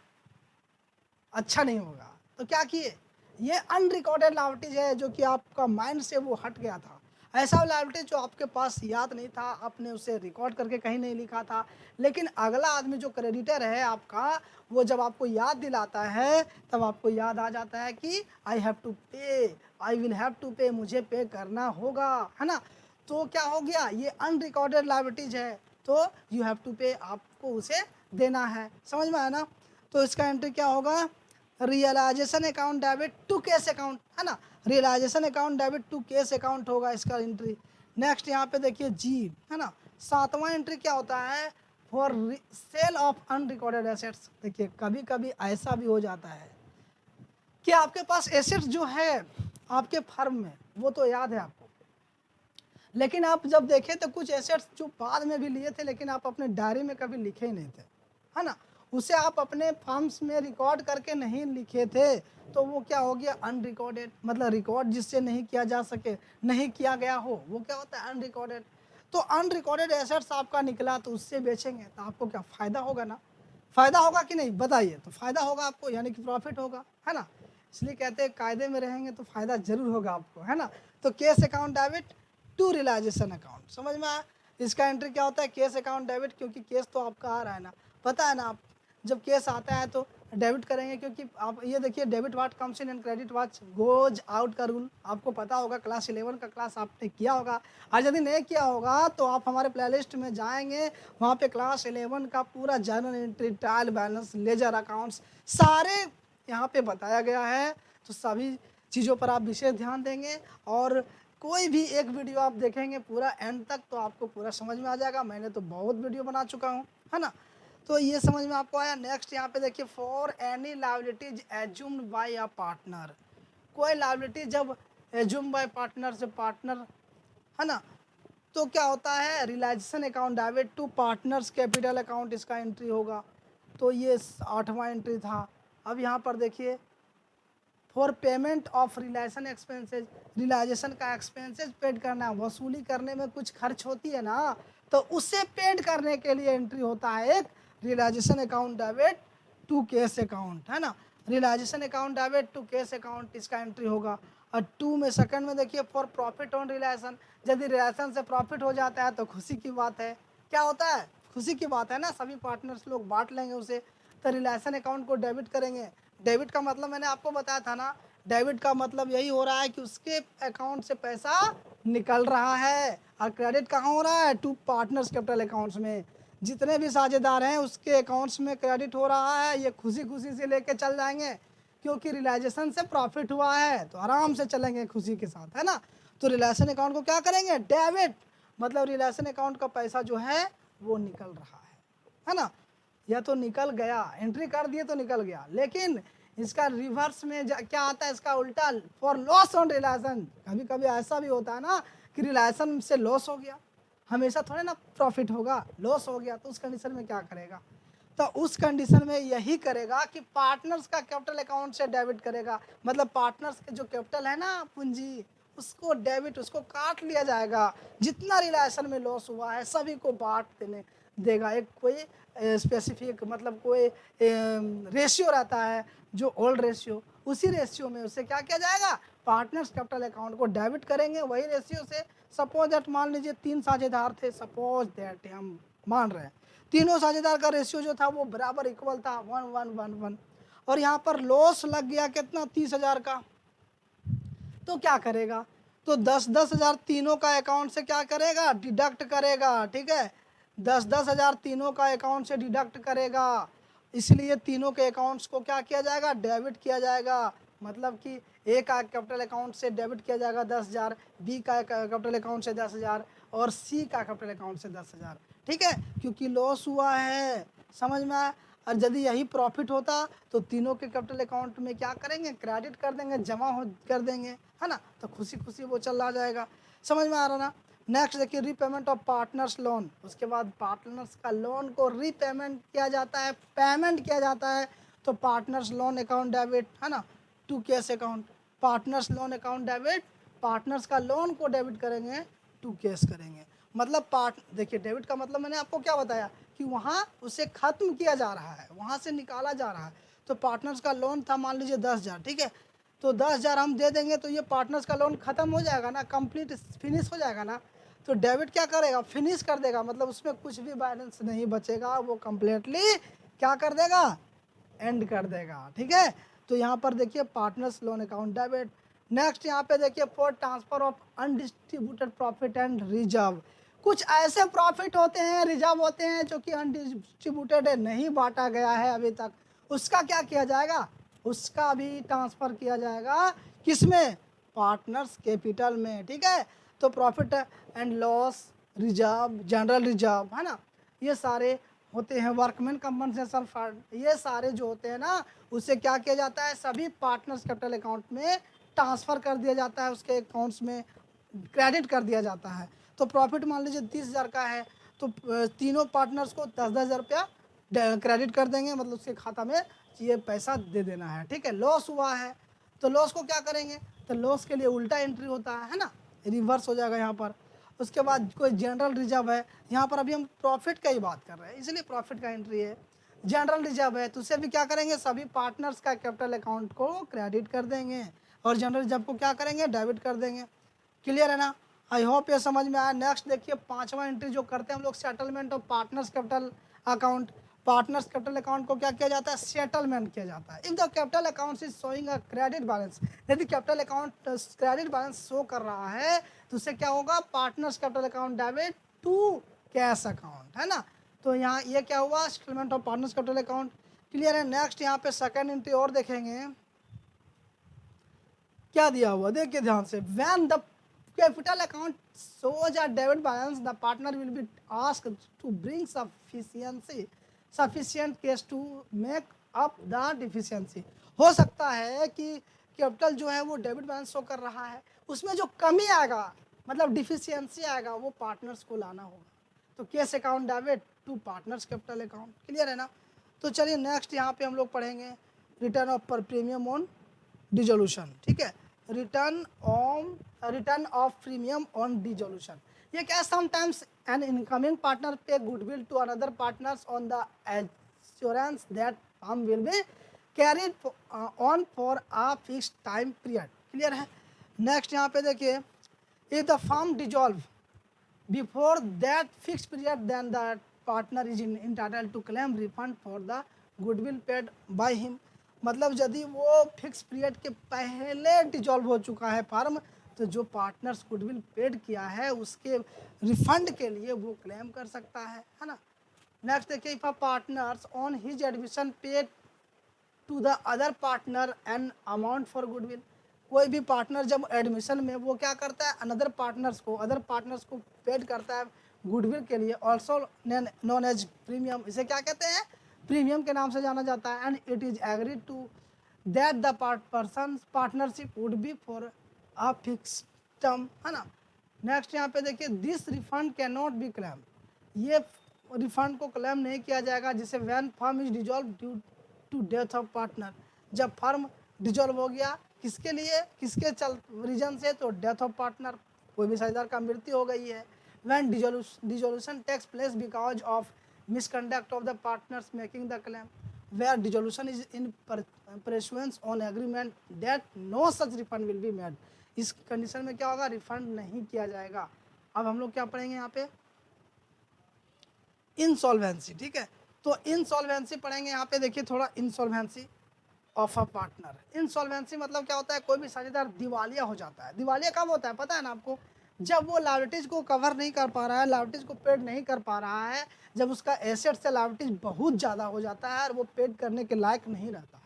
अच्छा नहीं होगा। तो क्या किए, ये अनरिकॉर्डेड लाइबिलिटीज है जो कि आपका माइंड से वो हट गया था। ऐसा लाइबिलिटी जो आपके पास याद नहीं था, आपने उसे रिकॉर्ड करके कहीं नहीं लिखा था, लेकिन अगला आदमी जो क्रेडिटर है आपका, वो जब आपको याद दिलाता है तब आपको याद आ जाता है कि आई हैव टू पे, आई विल हैव टू पे, मुझे पे करना होगा, है ना। तो क्या हो गया, ये अनरिकॉर्डेड लाइबिलिटीज है, तो यू हैव टू पे, आपको उसे देना है। समझ में आया ना। तो इसका एंट्री क्या होगा, realisation account debit to case account, है ना, realisation account debit to case account होगा इसका एंट्री। नेक्स्ट यहाँ पे देखिए जी, है ना, 7वां एंट्री क्या होता है, for sale of unrecorded assets. देखिए कभी कभी ऐसा भी हो जाता है कि आपके पास एसेट्स जो है आपके फर्म में वो तो याद है आपको, लेकिन आप जब देखें तो कुछ एसेट्स जो बाद में भी लिए थे लेकिन आप अपने डायरी में कभी लिखे ही नहीं थे, है ना, उसे आप अपने फॉर्म्स में रिकॉर्ड करके नहीं लिखे थे, तो वो क्या हो गया, अनरिकॉर्डेड, मतलब रिकॉर्ड जिससे नहीं किया जा सके, नहीं किया गया हो, वो क्या होता है, अनरिकॉर्डेड। तो अनरिकॉर्डेड एसेट्स आपका निकला तो उससे बेचेंगे तो आपको क्या फ़ायदा होगा ना, फ़ायदा होगा कि नहीं बताइए, तो फ़ायदा होगा आपको, यानी कि प्रॉफिट होगा, है ना। इसलिए कहते हैं कायदे में रहेंगे तो फ़ायदा जरूर होगा आपको, है ना। तो case account debit to realisation account, समझ में आया। इसका एंट्री क्या होता है, केस अकाउंट डेबिट, क्योंकि केस तो आपका आ रहा है ना, पता है ना, आप जब केस आता है तो डेबिट करेंगे, क्योंकि आप ये देखिए debit watt comes in and credit what goes out का रूल आपको पता होगा, क्लास 11 का क्लास आपने किया होगा, और यदि नहीं किया होगा तो आप हमारे प्लेलिस्ट में जाएंगे, वहाँ पे क्लास 11 का पूरा journal entry, trial balance, ledger accounts सारे यहाँ पे बताया गया है। तो सभी चीज़ों पर आप विशेष ध्यान देंगे, और कोई भी एक वीडियो आप देखेंगे पूरा एंड तक तो आपको पूरा समझ में आ जाएगा। मैंने तो बहुत वीडियो बना चुका हूँ, है ना। तो ये समझ में आपको आया। नेक्स्ट यहाँ पे देखिए, for any liabilities assumed by a partner, कोई लायबिलिटी जब एज्यूम बाय पार्टनर से, पार्टनर, है ना, तो क्या होता है, realisation account debit to partners capital account, इसका एंट्री होगा। तो ये 8वां एंट्री था। अब यहाँ पर देखिए for payment of realisation expenses, realisation का एक्सपेंसेज पेड करना, वसूली करने में कुछ खर्च होती है ना, तो उसे पेड करने के लिए एंट्री होता है एक realisation account debit to cash account, है ना। Realisation account debit to cash account, इसका एंट्री होगा। और 2 में सेकंड में देखिए फॉर प्रॉफिट ऑन रिलाइजेशन, यदि रिलाइजेशन से प्रॉफिट हो जाता है तो खुशी की बात है। क्या होता है, खुशी की बात है ना, सभी पार्टनर्स लोग बांट लेंगे उसे। तो रिलायसन अकाउंट को डेबिट करेंगे। डेबिट का मतलब मैंने आपको बताया था ना, डेबिट का मतलब यही हो रहा है कि उसके अकाउंट से पैसा निकल रहा है। और क्रेडिट कहाँ हो रहा है, टू पार्टनर्स कैपिटल अकाउंट्स में। जितने भी साझेदार हैं उसके अकाउंट्स में क्रेडिट हो रहा है, ये खुशी खुशी से लेके चल जाएंगे, क्योंकि रिलाइजेशन से प्रॉफिट हुआ है तो आराम से चलेंगे खुशी के साथ, है ना। तो रिलायसन अकाउंट को क्या करेंगे, डेबिट, मतलब रिलायसन अकाउंट का पैसा जो है वो निकल रहा है ना। या तो निकल गया, एंट्री कर दिए तो निकल गया, लेकिन इसका रिवर्स में क्या आता है, इसका उल्टा, फॉर लॉस ऑन रिलायसन। कभी कभी ऐसा भी होता है ना कि रिलायसन से लॉस हो गया, हमेशा थोड़े ना प्रॉफिट होगा, लॉस हो गया, तो उस कंडीशन में क्या करेगा, तो उस कंडीशन में यही करेगा कि पार्टनर्स का कैपिटल अकाउंट से डेबिट करेगा। मतलब पार्टनर्स के जो कैपिटल है ना, पूंजी, उसको डेबिट, उसको काट लिया जाएगा। जितना रिलायसन में लॉस हुआ है सभी को बांट देने देगा। एक कोई स्पेसिफिक, मतलब कोई रेशियो रहता है जो ओल्ड रेशियो, उसी रेशियो में उसे क्या किया जाएगा, पार्टनर्स कैपिटल अकाउंट को डेबिट करेंगे वही रेशियो से। सपोज दैट, मान लीजिए 3 साझेदार थे, सपोज दैट हम मान रहे हैं, तीनों साझेदार का रेशियो जो था वो बराबर इक्वल था, 1:1:1:1। और यहाँ पर लॉस लग गया कितना, 30,000 का। तो क्या करेगा, तो 10,000 तीनों का अकाउंट से क्या करेगा, डिडक्ट करेगा, ठीक है। 10,000 तीनों का अकाउंट से डिडक्ट करेगा, इसलिए तीनों के अकाउंट्स को क्या किया जाएगा, डेबिट किया जाएगा। मतलब कि ए का कैपिटल अकाउंट से डेबिट किया जाएगा 10,000, बी का कैपिटल अकाउंट से 10,000, और सी का कैपिटल अकाउंट से 10,000, ठीक है, क्योंकि लॉस हुआ है, समझ में आया। और यदि यही प्रॉफिट होता तो तीनों के कैपिटल अकाउंट में क्या करेंगे, क्रेडिट कर देंगे, जमा हो कर देंगे, है ना, तो खुशी खुशी वो चला जाएगा। समझ में आ रहा ना। नेक्स्ट देखिए, रीपेमेंट ऑफ पार्टनर्स लोन। उसके बाद पार्टनर्स का लोन को रीपेमेंट किया जाता है, पेमेंट किया जाता है, तो पार्टनर्स लोन अकाउंट डेबिट, है ना, to cash account. Partners loan account debit, partners का लोन को डेबिट करेंगे, टू कैश करेंगे। मतलब देखिए, डेबिट का मतलब मैंने आपको क्या बताया कि वहाँ उसे खत्म किया जा रहा है, वहाँ से निकाला जा रहा है। तो पार्टनर्स का लोन था मान लीजिए 10,000, ठीक है, तो 10,000 हम दे देंगे तो ये पार्टनर्स का लोन खत्म हो जाएगा ना, कंप्लीट फिनिश हो जाएगा ना। तो डेबिट क्या करेगा, फिनिश कर देगा, मतलब उसमें कुछ भी बैलेंस नहीं बचेगा, वो कंप्लीटली क्या कर देगा, एंड कर देगा, ठीक है। तो यहाँ पर देखिए partners loan account debit. Next यहाँ पे देखिए, for transfer of undistributed profit and reserve. कुछ ऐसे प्रॉफिट होते हैं, रिजर्व होते हैं जो कि अनडिस्ट्रीब्यूटेड है, नहीं बांटा गया है अभी तक, उसका क्या किया जाएगा, उसका भी ट्रांसफर किया जाएगा, किसमें, पार्टनर्स कैपिटल में, ठीक है। तो profit and loss reserve, general reserve, है ना, ये सारे होते हैं, वर्कमैन कंपनसेशन फंड, ये सारे जो होते हैं ना, उसे क्या किया जाता है, सभी पार्टनर्स कैपिटल अकाउंट में ट्रांसफ़र कर दिया जाता है, उसके अकाउंट्स में क्रेडिट कर दिया जाता है। तो प्रॉफिट मान लीजिए 30,000 का है, तो तीनों पार्टनर्स को 10,000 रुपया क्रेडिट कर देंगे, मतलब उसके खाता में ये पैसा दे देना है, ठीक है। लॉस हुआ है तो लॉस को क्या करेंगे, तो लॉस के लिए उल्टा एंट्री होता है ना, रिवर्स हो जाएगा यहाँ पर। उसके बाद कोई जनरल रिजर्व है, यहाँ पर अभी हम प्रॉफिट का ही बात कर रहे हैं इसलिए प्रॉफिट का एंट्री है। जनरल रिजर्व है तो उसे भी क्या करेंगे, सभी पार्टनर्स का कैपिटल अकाउंट को क्रेडिट कर देंगे, और जनरल रिजर्व को क्या करेंगे, डेबिट कर देंगे। क्लियर है ना, आई होप ये समझ में आया। नेक्स्ट देखिए, 5वां एंट्री जो करते हैं हम लोग, settlement of partners capital account. Partners capital account को क्या किया जाता है, सेटलमेंट किया जाता है। If the capital account is showing a credit balance, यदि capital account credit balance show कर रहा है तो उससे क्या होगा, partners capital account debit to cash account, है ना। तो यहाँ ये क्या हुआ, settlement of partners capital account. Clear है। नेक्स्ट यहाँ पे सेकंड एंट्री और देखेंगे, क्या दिया हुआ देखिए ध्यान से, when the capital account shows a debit balance, the partner will be asked to bring sufficient cash to make up the deficiency। हो सकता है कि कैपिटल जो है वो डेबिट बैलेंस शो कर रहा है, उसमें जो कमी आएगा, मतलब डिफिशियंसी आएगा, वो पार्टनर्स को लाना होगा। तो cash account debit to partners capital account. Clear है ना। तो चलिए नेक्स्ट यहाँ पे हम लोग पढ़ेंगे, रिटर्न ऑफ पर प्रीमियम ऑन डिजोल्यूशन, ठीक है, return of premium on dissolution. ये क्या, sometimes an incoming partner pay goodwill to another partners on the assurance that firm will be carried on for a fixed time period. Clear है। Next यहाँ पे देखिए, if the firm dissolve before that fix period then the partner is entitled to claim refund for the goodwill paid by him. मतलब यदि वो fix period के पहले dissolve हो चुका है फर्म, तो जो पार्टनर्स गुडविल पेड किया है उसके रिफंड के लिए वो क्लेम कर सकता है ना। नेक्स्ट देखिए, if a partners on his admission paid to the other partner an amount for goodwill. कोई भी पार्टनर जब एडमिशन में वो क्या करता है, अदर पार्टनर्स को पेड करता है गुडविल के लिए, ऑल्सो नॉन एज प्रीमियम। इसे क्या कहते हैं, प्रीमियम के नाम से जाना जाता है। And it is agreed to that the person partnership would be for a fixed term, है ना। नेक्स्ट यहाँ पे देखिए, this refund can not be claim. ये रिफंड को क्लेम नहीं किया जाएगा जिसे when firm is dissolve due to death of partner. जब फर्म डिजॉल्व हो गया, किसके लिए, किसके रीजन से, तो डेथ ऑफ पार्टनर, कोई भी साझेदार का मृत्यु हो गई है। When dissolution takes place because of misconduct of the partners making the claim, where dissolution is in pursuance on agreement that no such refund will be made. इस कंडीशन में क्या होगा, रिफंड नहीं किया जाएगा। अब हम लोग क्या पढ़ेंगे यहाँ पे, इंसॉल्वेंसी, ठीक है। तो इंसॉल्वेंसी पढ़ेंगे यहाँ पे। देखिए थोड़ा, insolvency of a partner. Insolvency मतलब क्या होता है, कोई भी साझेदार दिवालिया हो जाता है। दिवालिया कब होता है पता है ना आपको, जब वो लायबिलिटीज को कवर नहीं कर पा रहा है, लायबिलिटीज को पेड नहीं कर पा रहा है, जब उसका एसेट से लायबिलिटीज बहुत ज़्यादा हो जाता है और वो पेड करने के लायक नहीं रहता है,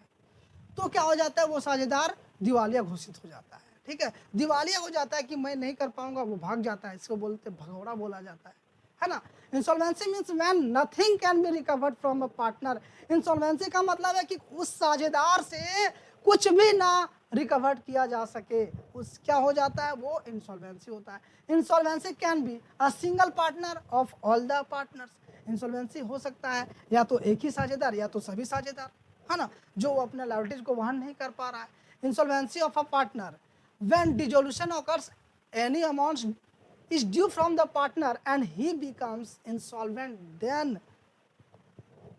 तो क्या हो जाता है, वो साझेदार दिवालिया घोषित हो जाता है, ठीक है। दिवालिया हो जाता है कि मैं नहीं कर पाऊंगा, वो भाग जाता है, इसको बोलते भगौड़ा बोला जाता है ना। Insolvency means when nothing can be recovered from a partner. Insolvency का मतलब है कि उस साझेदार से कुछ भी ना रिकवर्ड किया जा सके, उस क्या हो जाता है, वो इंसॉल्वेंसी होता है। Insolvency can be a single partner of all the partners. Insolvency हो सकता है या तो एक ही साझेदार या तो सभी साझेदार, है ना, जो अपने लायबिलिटीज को वहन नहीं कर पा रहा है। Insolvency of a partner when dissolution occurs, any amount is due from the partner and he becomes insolvent, then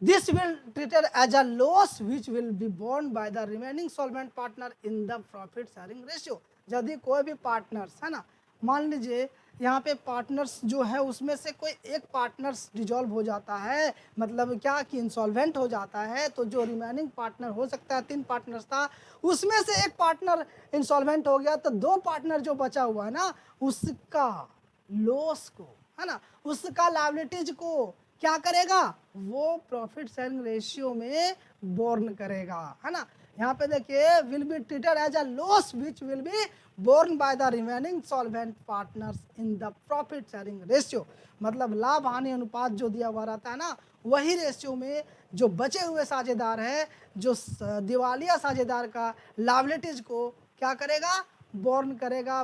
this will treated as a loss which will be borne by the remaining solvent partner in the profit sharing ratio। यदि कोई भी partners, है ना, मान लीजिए यहाँ पे partners जो है उसमें से कोई एक पार्टनर्स डिजॉल्व हो जाता है, मतलब क्या कि इंसॉल्वेंट हो जाता है, तो जो रिमेनिंग पार्टनर हो सकता है, 3 पार्टनर्स था, उसमें से एक पार्टनर इंसॉल्वेंट हो गया, तो 2 पार्टनर जो बचा हुआ है ना, उसका लॉस को, है ना, उसका लायबिलिटीज को क्या करेगा, वो प्रॉफिट शेयरिंग रेशियो में बोर्न करेगा, है ना। यहाँ पे देखिए, will be treated as a loss which will be borne by the remaining solvent partners in the profit sharing ratio. मतलब लाभ हानि अनुपात जो दिया हुआ रहता है ना, वही रेशियो में जो बचे हुए साझेदार है, जो दिवालिया साझेदार का लायबिलिटीज को क्या करेगा, बोर्न करेगा।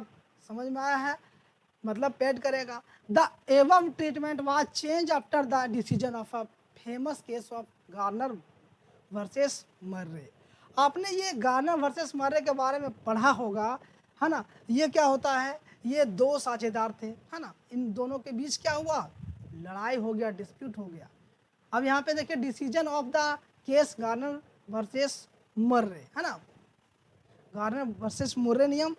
समझ में आया है, मतलब पेड करेगा। द एवम treatment was change after the decision of a famous case of Garner versus Murray. आपने ये गार्नर वर्सेस मर्रे के बारे में पढ़ा होगा, है ना। ये क्या होता है, ये 2 साझेदार थे, है ना, इन दोनों के बीच क्या हुआ, लड़ाई हो गया, डिस्प्यूट हो गया। अब यहाँ पे देखिए, decision of the case Garner versus Murray, है ना, गार्नर वर्सेस मुर्रे नियम।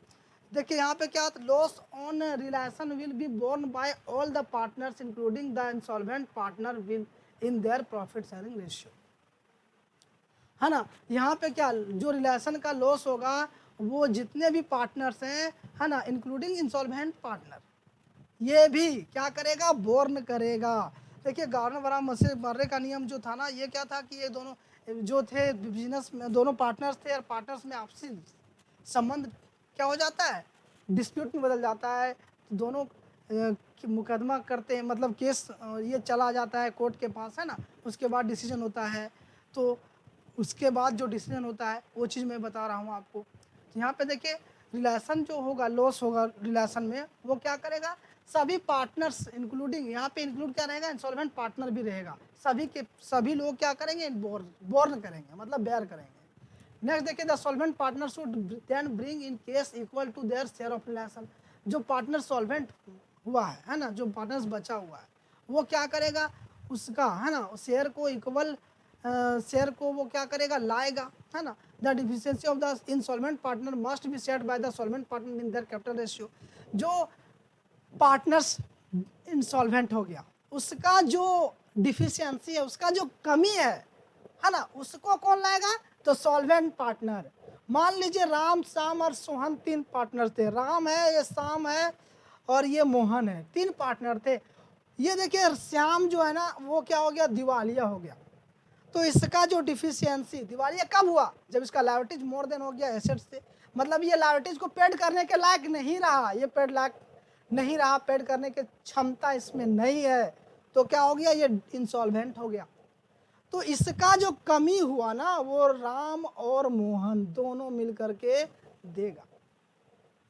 देखिए यहाँ पे क्या, loss on relation will be borne by all the partners including the insolvent partner will in their profit sharing ratio, है ना। यहाँ पे क्या, जो रिलेशन का लॉस होगा वो जितने भी पार्टनर्स हैं, है ना, इंक्लूडिंग इंसॉल्वेंट पार्टनर, ये भी क्या करेगा, बोर्न करेगा। देखिए गार्नर बराबर मर्रे का नियम जो था ना, ये क्या था कि ये दोनों जो थे बिजनेस में, दोनों पार्टनर्स थे, और पार्टनर्स में आपसी संबंध क्या हो जाता है, डिस्प्यूट में बदल जाता है। तो दोनों मुकदमा करते हैं, मतलब केस ये चला जाता है कोर्ट के पास, है ना, उसके बाद डिसीजन होता है। तो उसके बाद जो डिसीजन होता है वो चीज़ मैं बता रहा हूँ आपको। तो यहाँ पे देखिए, रिलेशन जो होगा, लॉस होगा रिलेशन में, वो क्या करेगा, सभी पार्टनर्स इंक्लूडिंग, यहाँ पे इंक्लूड क्या रहेगा, इंसॉल्वेंट पार्टनर भी रहेगा, सभी के सभी लोग क्या करेंगे, बोर्न करेंगे, मतलब बेयर करेंगे। नेक्स्ट देखिए, the solvent partner should then bring in case equal to their share of relation. जो पार्टनर सॉल्वेंट हुआ है ना, जो पार्टनर्स बचा हुआ है, वो क्या करेगा, उसका है ना शेयर को इक्वल शेयर को वो क्या करेगा, लाएगा, है ना। The deficiency of the insolvent partner must be set bye the solvent partner in their capital ratio. जो पार्टनर्स इंसॉल्वेंट हो गया, उसका जो डिफिशियंसी है, उसका जो कमी है ना, उसको कौन लाएगा, तो सॉल्वेंट पार्टनर। मान लीजिए राम, श्याम और सोहन 3 पार्टनर थे, राम है, ये श्याम है और ये मोहन है, 3 पार्टनर थे। ये देखिए श्याम जो है ना वो क्या हो गया, दिवालिया हो गया। तो इसका जो डिफिशियंसी, दिवालिया कब हुआ, जब इसका लायबिलिटीज मोर देन हो गया एसेट्स से, मतलब ये लायबिलिटीज को पेड करने के लायक नहीं रहा, ये पेड लायक नहीं रहा, पेड करने की क्षमता इसमें नहीं है, तो क्या हो गया, ये इंसॉल्वेंट हो गया। तो इसका जो कमी हुआ ना, वो राम और मोहन दोनों मिलकर के देगा।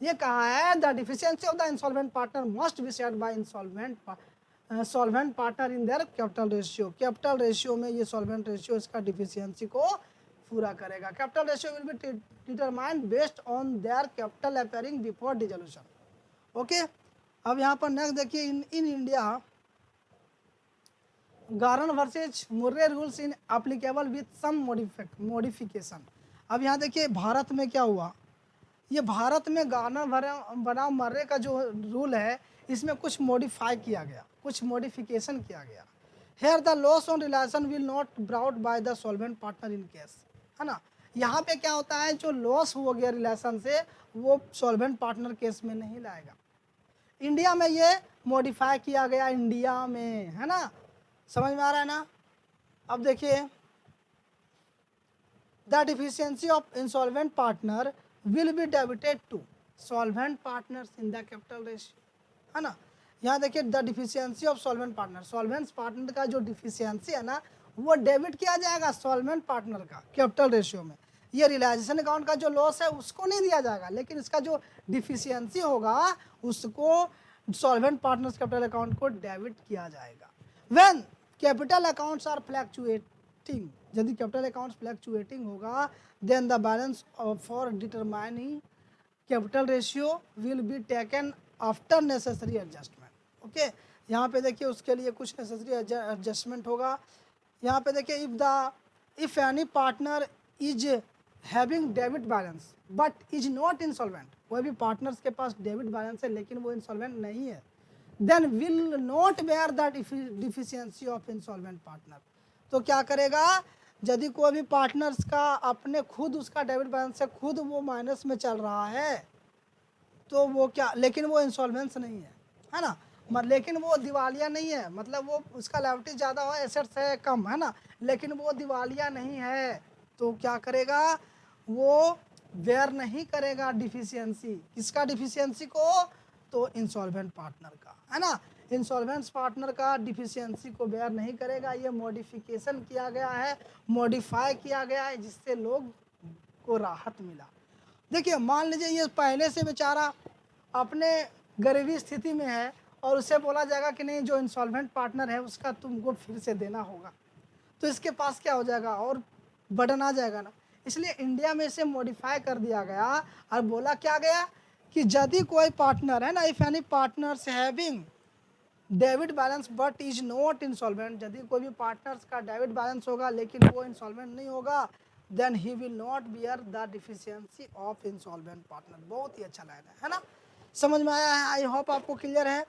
ये कहा है, the deficiency of the insolvent partner must be set by solvent partner in their capital ratio. Capital ratio में ये सॉल्वेंट रेशियो इसका डिफिशियंसी को पूरा करेगा। Capital ratio will be determined based on their capital appearing before dissolution. Okay, अब यहाँ पर next देखिए, in India Garner versus Murray rules in applicable with some modification. अब यहाँ देखिए भारत में क्या हुआ, ये भारत में गार्नर बनाम मर्रे का जो रूल है, इसमें कुछ मॉडिफाई किया गया, कुछ मॉडिफिकेशन किया गया। Here the loss on relation will not brought by the solvent partner in case, है ना। यहाँ पे क्या होता है, जो लॉस हो गया रिलेशन से, वो सॉल्वेंट पार्टनर केस में नहीं लाएगा। इंडिया में ये मॉडिफाई किया गया, इंडिया में, है ना, समझ में आ रहा है ना। अब देखिए, the deficiency of insolvent partner will be debited to solvent partners in the capital ratio, है ना। यहाँ देखिए, the deficiency of solvent partner, solvent partner का जो डिफिशियंसी है ना, वो डेबिट किया जाएगा सॉल्वेंट पार्टनर का कैपिटल रेशियो में। ये रियलाइजेशन अकाउंट का जो लॉस है उसको नहीं दिया जाएगा, लेकिन इसका जो डिफिशियंसी होगा उसको सॉल्वेंट पार्टनर्स कैपिटल अकाउंट को डेबिट किया जाएगा। When capital accounts are fluctuating, यदि कैपिटल अकाउंट्स फ्लैक्चुएटिंग होगा, then the balance for determining capital ratio will be taken after necessary adjustment. Okay, यहाँ पे देखिए उसके लिए कुछ नेसेसरी एडजस्टमेंट होगा। यहाँ पे देखिए, if any partner is having debit balance but is not insolvent, कोई भी पार्टनर्स के पास डेबिट बैलेंस है लेकिन वो इंसॉल्वेंट नहीं है, then will not bear the deficiency of insolvent partner. तो क्या करेगा, यदि कोई भी पार्टनर्स का अपने खुद उसका डेबिट बैलेंस से खुद वो माइनस में चल रहा है, तो वो क्या, लेकिन वो इंसॉल्वेंस नहीं है ना, लेकिन वो दिवालिया नहीं है, मतलब वो उसका लायबिलिटी ज़्यादा हो, एसेट्स है कम, है ना, लेकिन वो दिवालिया नहीं है, तो क्या करेगा, वो बेयर नहीं करेगा डिफिशियंसी, किसका डिफिशियंसी को, तो इंसॉल्वेंट पार्टनर का, है ना। इंसॉल्वेंट पार्टनर का डिफिशियंसी को बेयर नहीं करेगा। ये मॉडिफिकेशन किया गया है, मॉडिफाई किया गया है, जिससे लोग को राहत मिला। देखिए मान लीजिए ये पहले से बेचारा अपने गरीबी स्थिति में है और उसे बोला जाएगा कि नहीं, जो इंसॉल्वेंट पार्टनर है उसका तुमको फिर से देना होगा, तो इसके पास क्या हो जाएगा, और बर्डन आ जाएगा ना। इसलिए इंडिया में इसे मॉडिफाई कर दिया गया और बोला क्या गया कि यदि कोई पार्टनर है ना, if any partners having debit balance but is not insolvent, यदि कोई भी पार्टनर्स का डेबिट बैलेंस होगा लेकिन वो इंसॉल्वेंट नहीं होगा, then he will not bear the deficiency of insolvent partner. बहुत ही अच्छा लाइन है ना, समझ में आया है, आई होप आपको क्लियर है।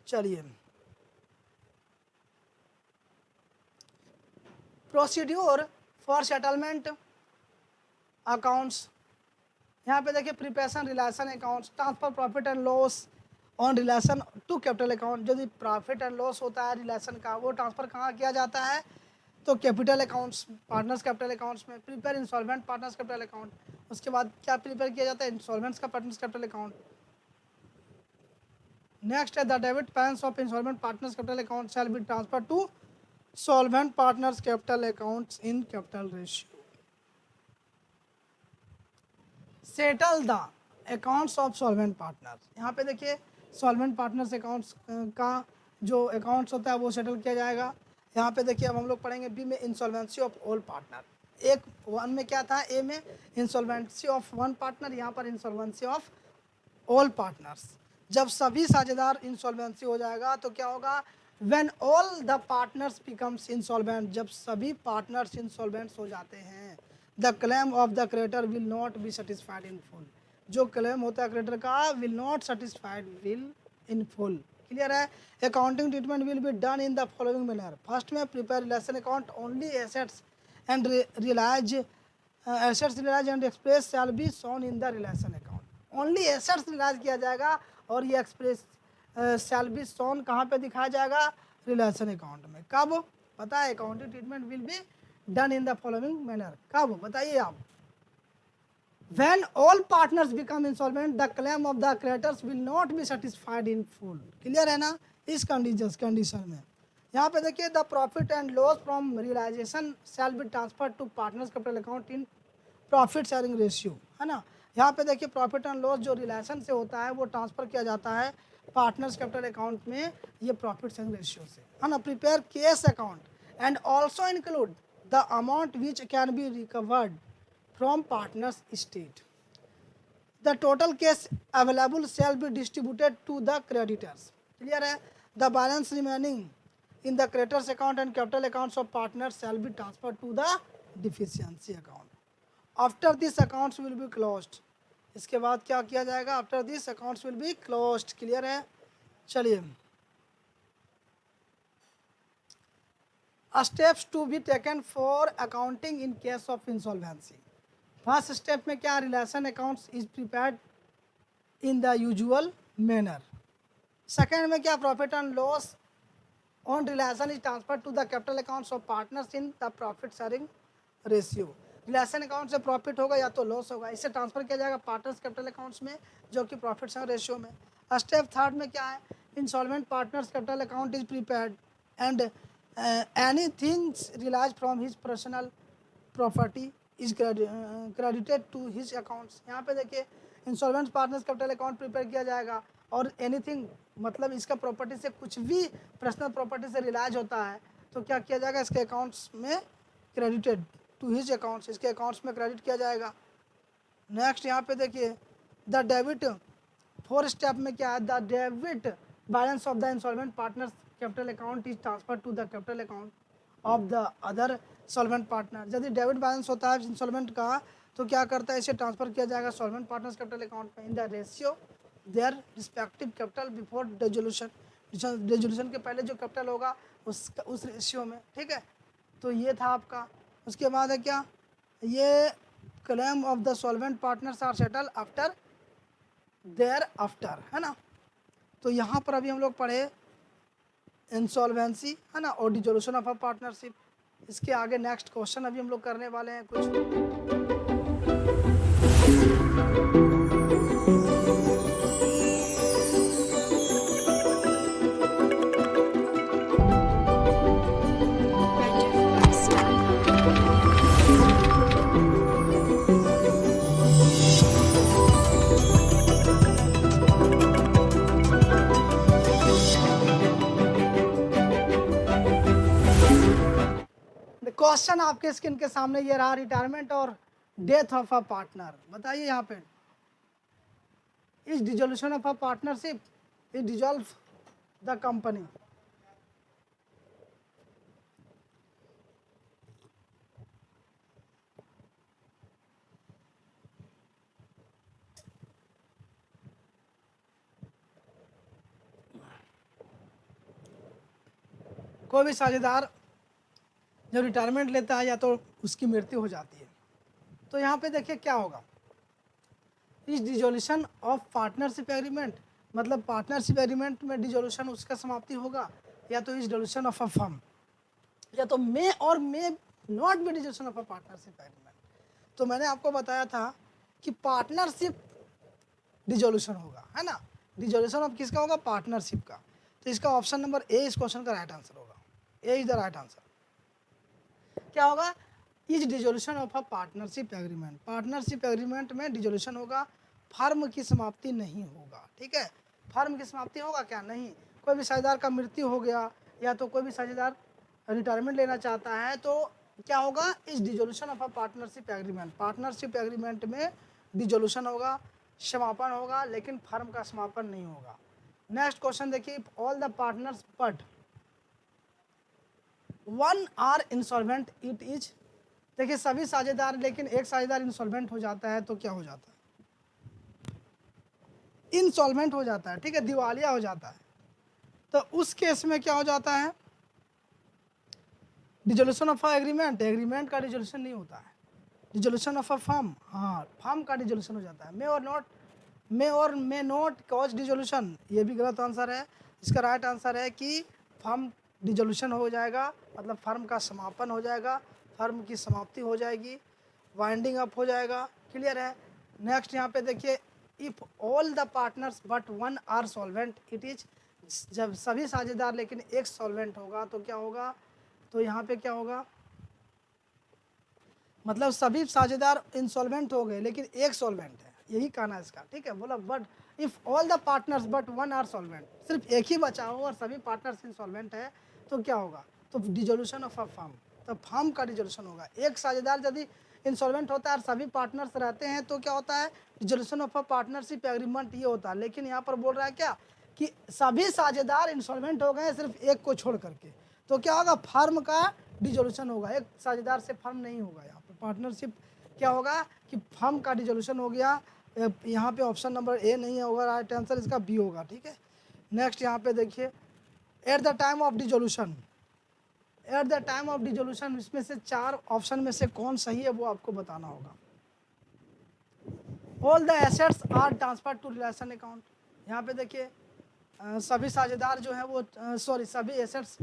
चलिए, प्रोसीड्यूर फॉर सेटलमेंट अकाउंट्स, यहाँ पे देखिए preparation relation accounts, transfer profit and loss on relation to capital account. यदि प्रॉफिट एंड लॉस होता है रिलेशन का, वो ट्रांसफर कहाँ किया जाता है, तो capital accounts, partners capital accounts में। Prepare insolvent partners capital account, उसके बाद क्या प्रिपेयर किया जाता है, इंसॉल्वेंट्स का पार्टनर्स कैपिटल अकाउंट। नेक्स्ट है the debit balance of insolvent partners capital account shall be transfer to solvent partners capital accounts in capital ratio. Settle the accounts of solvent partners, यहाँ पे देखिए solvent partners accounts का जो accounts होता है वो settle किया जाएगा। यहाँ पे देखिए अब हम लोग पढ़ेंगे बी में इंसॉल्वेंसी ऑफ ऑल पार्टनर। एक वन में क्या था, ए में इंसॉल्वेंसी ऑफ वन पार्टनर, यहाँ पर इंसॉल्वेंसी ऑफ ऑल पार्टनर्स। जब सभी साझेदार इंसॉल्वेंसी हो जाएगा तो क्या होगा, when all the partners becomes insolvent, जब सभी पार्टनर्स इंसॉल्वेंट्स हो जाते हैं, the claim of the creditor will not be satisfied in full, जो क्लेम होता है क्रेडिटर का will not satisfied will in full. Clear है। Accounting treatment will be done in the following manner. First में prepare relation account, only assets and realise assets realise and express shall be shown in the realisation account. Only assets realise किया जाएगा और ये express shall be shown कहाँ पे दिखाया जाएगा, relation account में। कब, पता है, accounting treatment will be done in the following manner, कब बताइए आप, when all partners become insolvent the claim of the creditors will not be satisfied in full। Clear है ना। इस कंडीशन में यहाँ पे देखिए, the profit and loss from realisation shall be transfer to partners capital account in profit sharing ratio, है ना। यहाँ पे देखिए प्रॉफिट एंड लॉस जो रिलेशन से होता है वो ट्रांसफर किया जाता है पार्टनर्स कैपिटल अकाउंट में, ये प्रॉफिट शेयरिंग रेशियो से, है ना। Prepare case account and also include the amount which can be recovered from partners estate, the total cash available shall be distributed to the creditors। clear है। the balance remaining in the creditors account and capital accounts of partners shall be transferred to the deficiency account। after this accounts will be closed, इसके बाद क्या किया जाएगा, after this accounts will be closed। clear है। चलिए, steps to be taken for accounting in case of insolvency। First step में क्या, realisation accounts is prepared in the usual manner. Second में क्या, profit and loss on realisation is transfer to the capital accounts of partners in the profit sharing ratio. Realisation account से profit होगा या तो loss होगा, इसे transfer किया जाएगा पार्टनर्स कैपिटल अकाउंट्स में, जो कि प्रॉफिट शेयरिंग रेशियो में। स्टेप थर्ड में क्या है, insolvent partners capital account is prepared and anything realise from his personal property is credited to his accounts. यहाँ पे देखिए insolvent partners capital account prepare किया जाएगा और एनीथिंग मतलब इसका प्रॉपर्टी से कुछ भी पर्सनल प्रॉपर्टी से रिलाइज होता है तो क्या किया जाएगा, इसके अकाउंट्स में क्रेडिटेड टू हिज अकाउंट्स, इसके अकाउंट्स में क्रेडिट किया जाएगा। नेक्स्ट यहाँ पे देखिए, द डेबिट, फोर्थ स्टेप में क्या है, the debit balance of the insolvent partners capital account is transfer to the capital account of the other solvent partner. यदि डेबिट बैलेंस होता है इंसॉल्वेंट का तो क्या करता है, इसे ट्रांसफर किया जाएगा सॉल्वेंट पार्टनर्स कैपिटल अकाउंट में in the ratio their respective capital before dissolution. Dissolution के पहले जो कैपिटल होगा उस रेशियो में। ठीक है, तो ये था आपका। उसके बाद है क्या, ये claim of the solvent partners are settle after thereafter, है ना। तो यहाँ पर अभी हम लोग पढ़े इंसॉल्वेंसी, है ना, और डिसोल्यूशन ऑफ अ पार्टनरशिप। इसके आगे नेक्स्ट क्वेश्चन अभी हम लोग करने वाले हैं कुछ। क्वेश्चन आपके स्क्रीन के सामने ये रहा, रिटायरमेंट और डेथ ऑफ अ पार्टनर। बताइए यहाँ पे, is dissolution of a partnership is dissolve the company. कोई भी साझेदार जब रिटायरमेंट लेता है या तो उसकी मृत्यु हो जाती है तो यहाँ पे देखिए क्या होगा, इस डिसोल्यूशन ऑफ पार्टनरशिप एग्रीमेंट, मतलब पार्टनरशिप एग्रीमेंट में डिसोल्यूशन उसका समाप्ति होगा, या तो इस डिसोल्यूशन ऑफ अ फर्म, या तो मे और may not be dissolution of a partnership agreement. तो मैंने आपको बताया था कि पार्टनरशिप डिसोल्यूशन होगा, है ना। डिसोल्यूशन ऑफ किसका होगा, पार्टनरशिप का। तो इसका ऑप्शन नंबर ए इस क्वेश्चन का राइट आंसर होगा। ए इज द राइट आंसर। क्या होगा, is dissolution of a partnership agreement. Partnership agreement में डिसोल्यूशन होगा, फर्म की समाप्ति नहीं होगा। ठीक है, फर्म की समाप्ति होगा क्या, नहीं। कोई भी साझेदार का मृत्यु हो गया या तो कोई भी साझेदार रिटायरमेंट लेना चाहता है तो क्या होगा, इस dissolution of a partnership agreement, partnership agreement में डिजोल्यूशन होगा, समापन होगा, लेकिन फर्म का समापन नहीं होगा। नेक्स्ट क्वेश्चन देखिए, all the partners but one are insolvent it is, देखिए सभी साझेदार लेकिन एक साझेदार इंसॉल्वेंट हो जाता है तो क्या हो जाता है, इंसॉल्वेंट हो जाता है, ठीक है, दिवालिया हो जाता है। तो उस केस में क्या हो जाता है, डिजोल्यूशन ऑफ एग्रीमेंट, एग्रीमेंट का डिजोल्यूशन नहीं होता है, डिजोल्यूशन ऑफ अ फर्म, हाँ फर्म का डिजोल्यूशन हो जाता है। मे और नॉट, मे और मे नॉट कॉज डिजोल्यूशन, ये भी गलत आंसर है। इसका राइट आंसर है कि फर्म डिजोल्यूशन हो जाएगा, मतलब फर्म का समापन हो जाएगा, फर्म की समाप्ति हो जाएगी, वाइंडिंग अप हो जाएगा। क्लियर है। नेक्स्ट यहाँ पे देखिए, if all the partners but one are solvent it is, जब सभी साझेदार लेकिन एक सॉल्वेंट होगा तो क्या होगा, तो यहाँ पे क्या होगा, मतलब सभी साझेदार इंसॉल्वेंट हो गए लेकिन एक सॉल्वेंट है, यही कहना है इसका, ठीक है। बोला but if all the partners but one are solvent, सिर्फ एक ही बचा हो और सभी पार्टनर्स इंसॉल्वेंट है तो क्या होगा, तो डिजोल्यूशन ऑफ अ फर्म, तो फर्म का डिजोल्यूशन होगा। एक साझेदार यदि इंसॉल्वेंट होता है और सभी पार्टनर्स रहते हैं तो क्या होता है, dissolution of a partnership agreement ये होता है। लेकिन यहाँ पर बोल रहा है क्या कि सभी साझेदार इंसॉल्वेंट हो गए सिर्फ एक को छोड़ करके, तो क्या होगा, फर्म का डिजोल्यूशन होगा, एक साझेदार से फर्म नहीं होगा। यहाँ पे पार्टनरशिप क्या होगा कि फर्म का डिजोल्यूशन हो गया। यहाँ पे ऑप्शन नंबर ए नहीं होगा, राइट आंसर इसका बी होगा, ठीक है। नेक्स्ट यहाँ पे देखिए, at the time of dissolution, eight the time of dissolution, इसमें से चार ऑप्शन में से कौन सही है वो आपको बताना होगा। All the assets are transfer to relation account, यहाँ पे देखिए सभी साझेदार जो है वो सॉरी सभी एसेट्स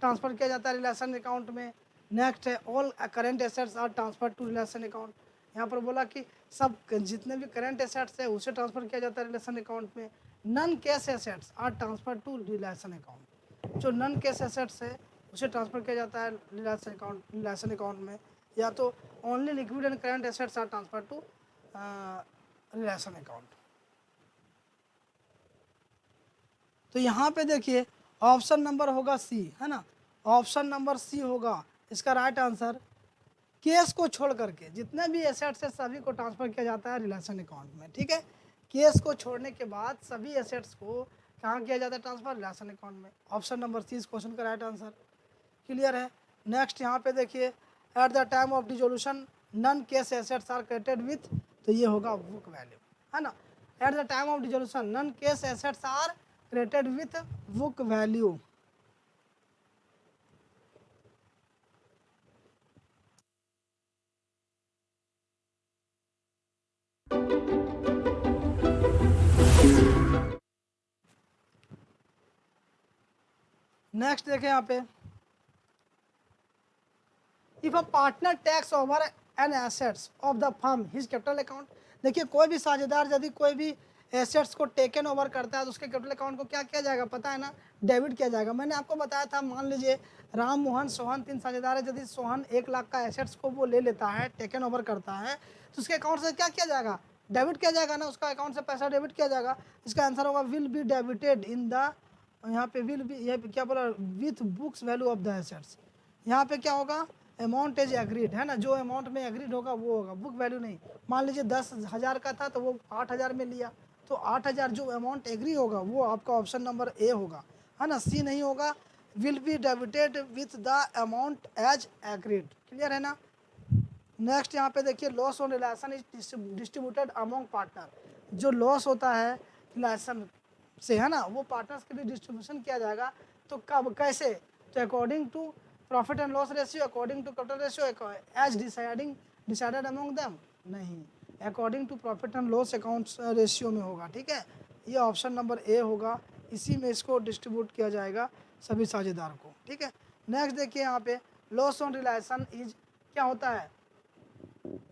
ट्रांसफर किया जाता है रिलेशन अकाउंट में। नेक्स्ट है all current assets are transfer to relation account, यहाँ पर बोला कि सब जितने भी करेंट एसेट्स है उसे ट्रांसफर किया जाता है रिलेशन अकाउंट में। Non cash assets are transfer to relation account, जो नन कैश एसेट्स है उसे ट्रांसफर किया जाता है रिलेशन अकाउंट में, या तो only liquid and current assets are transfer to relation account. तो यहाँ पे देखिए ऑप्शन नंबर होगा सी, है ना, ऑप्शन नंबर सी होगा इसका राइट आंसर। केस को छोड़ करके जितने भी एसेट्स है सभी को ट्रांसफर किया जाता है रिलेशन अकाउंट में, ठीक है। केस को छोड़ने के बाद सभी एसेट्स को कहाँ किया जाता है ट्रांसफर, रिलेशन अकाउंट में। ऑप्शन नंबर सी इस क्वेश्चन का राइट आंसर। क्लियर है। नेक्स्ट यहाँ पे देखिए, at the time of dissolution non cash assets are credited with, तो ये होगा बुक वैल्यू, है ना। At the time of dissolution non cash assets are credited with book value. Next देखें यहाँ पे, if a partner takes over an assets of the firm his capital account, देखिए कोई भी साझेदार यदि कोई भी एसेट्स को टेकन ओवर करता है तो उसके कैपिटल अकाउंट को क्या किया जाएगा, पता है ना, डेबिट किया जाएगा। मैंने आपको बताया था, मान लीजिए राम मोहन सोहन तीन साझेदार है, यदि सोहन 1 लाख का एसेट्स को वो ले लेता है, टेकन ओवर करता है, तो उसके अकाउंट से क्या किया जाएगा, डेबिट किया जाएगा ना, उसका अकाउंट से पैसा डेबिट किया जाएगा। इसका आंसर होगा will be debited in the, यहाँ पे विल बी, यहाँ पे क्या बोला, with books value of the assets. यहाँ पे क्या होगा, अमाउंट इज एग्रीड, है ना, जो अमाउंट में एग्रीड होगा वो होगा, बुक वैल्यू नहीं। मान लीजिए 10,000 का था तो वो 8,000 में लिया, तो 8,000 जो अमाउंट एग्री होगा वो आपका ऑप्शन नंबर ए होगा, है ना, सी नहीं होगा। Will be debited with the amount as agreed. Clear है ना। नेक्स्ट यहाँ पे देखिए, loss on realisation is distributed among partner, जो लॉस होता है रिलेशन से, है ना, वो पार्टनर्स के लिए डिस्ट्रीब्यूशन किया जाएगा। तो कब, कैसे, तो according to profit and loss ratio, according to capital ratio, as decided among them, नहीं, according to profit and loss accounts ratio में होगा, ठीक है। ये ऑप्शन नंबर ए होगा, इसी में इसको डिस्ट्रीब्यूट किया जाएगा सभी साझेदार को, ठीक है। नेक्स्ट देखिए यहाँ पे, लॉस ऑन रिलेशन इज क्या होता है,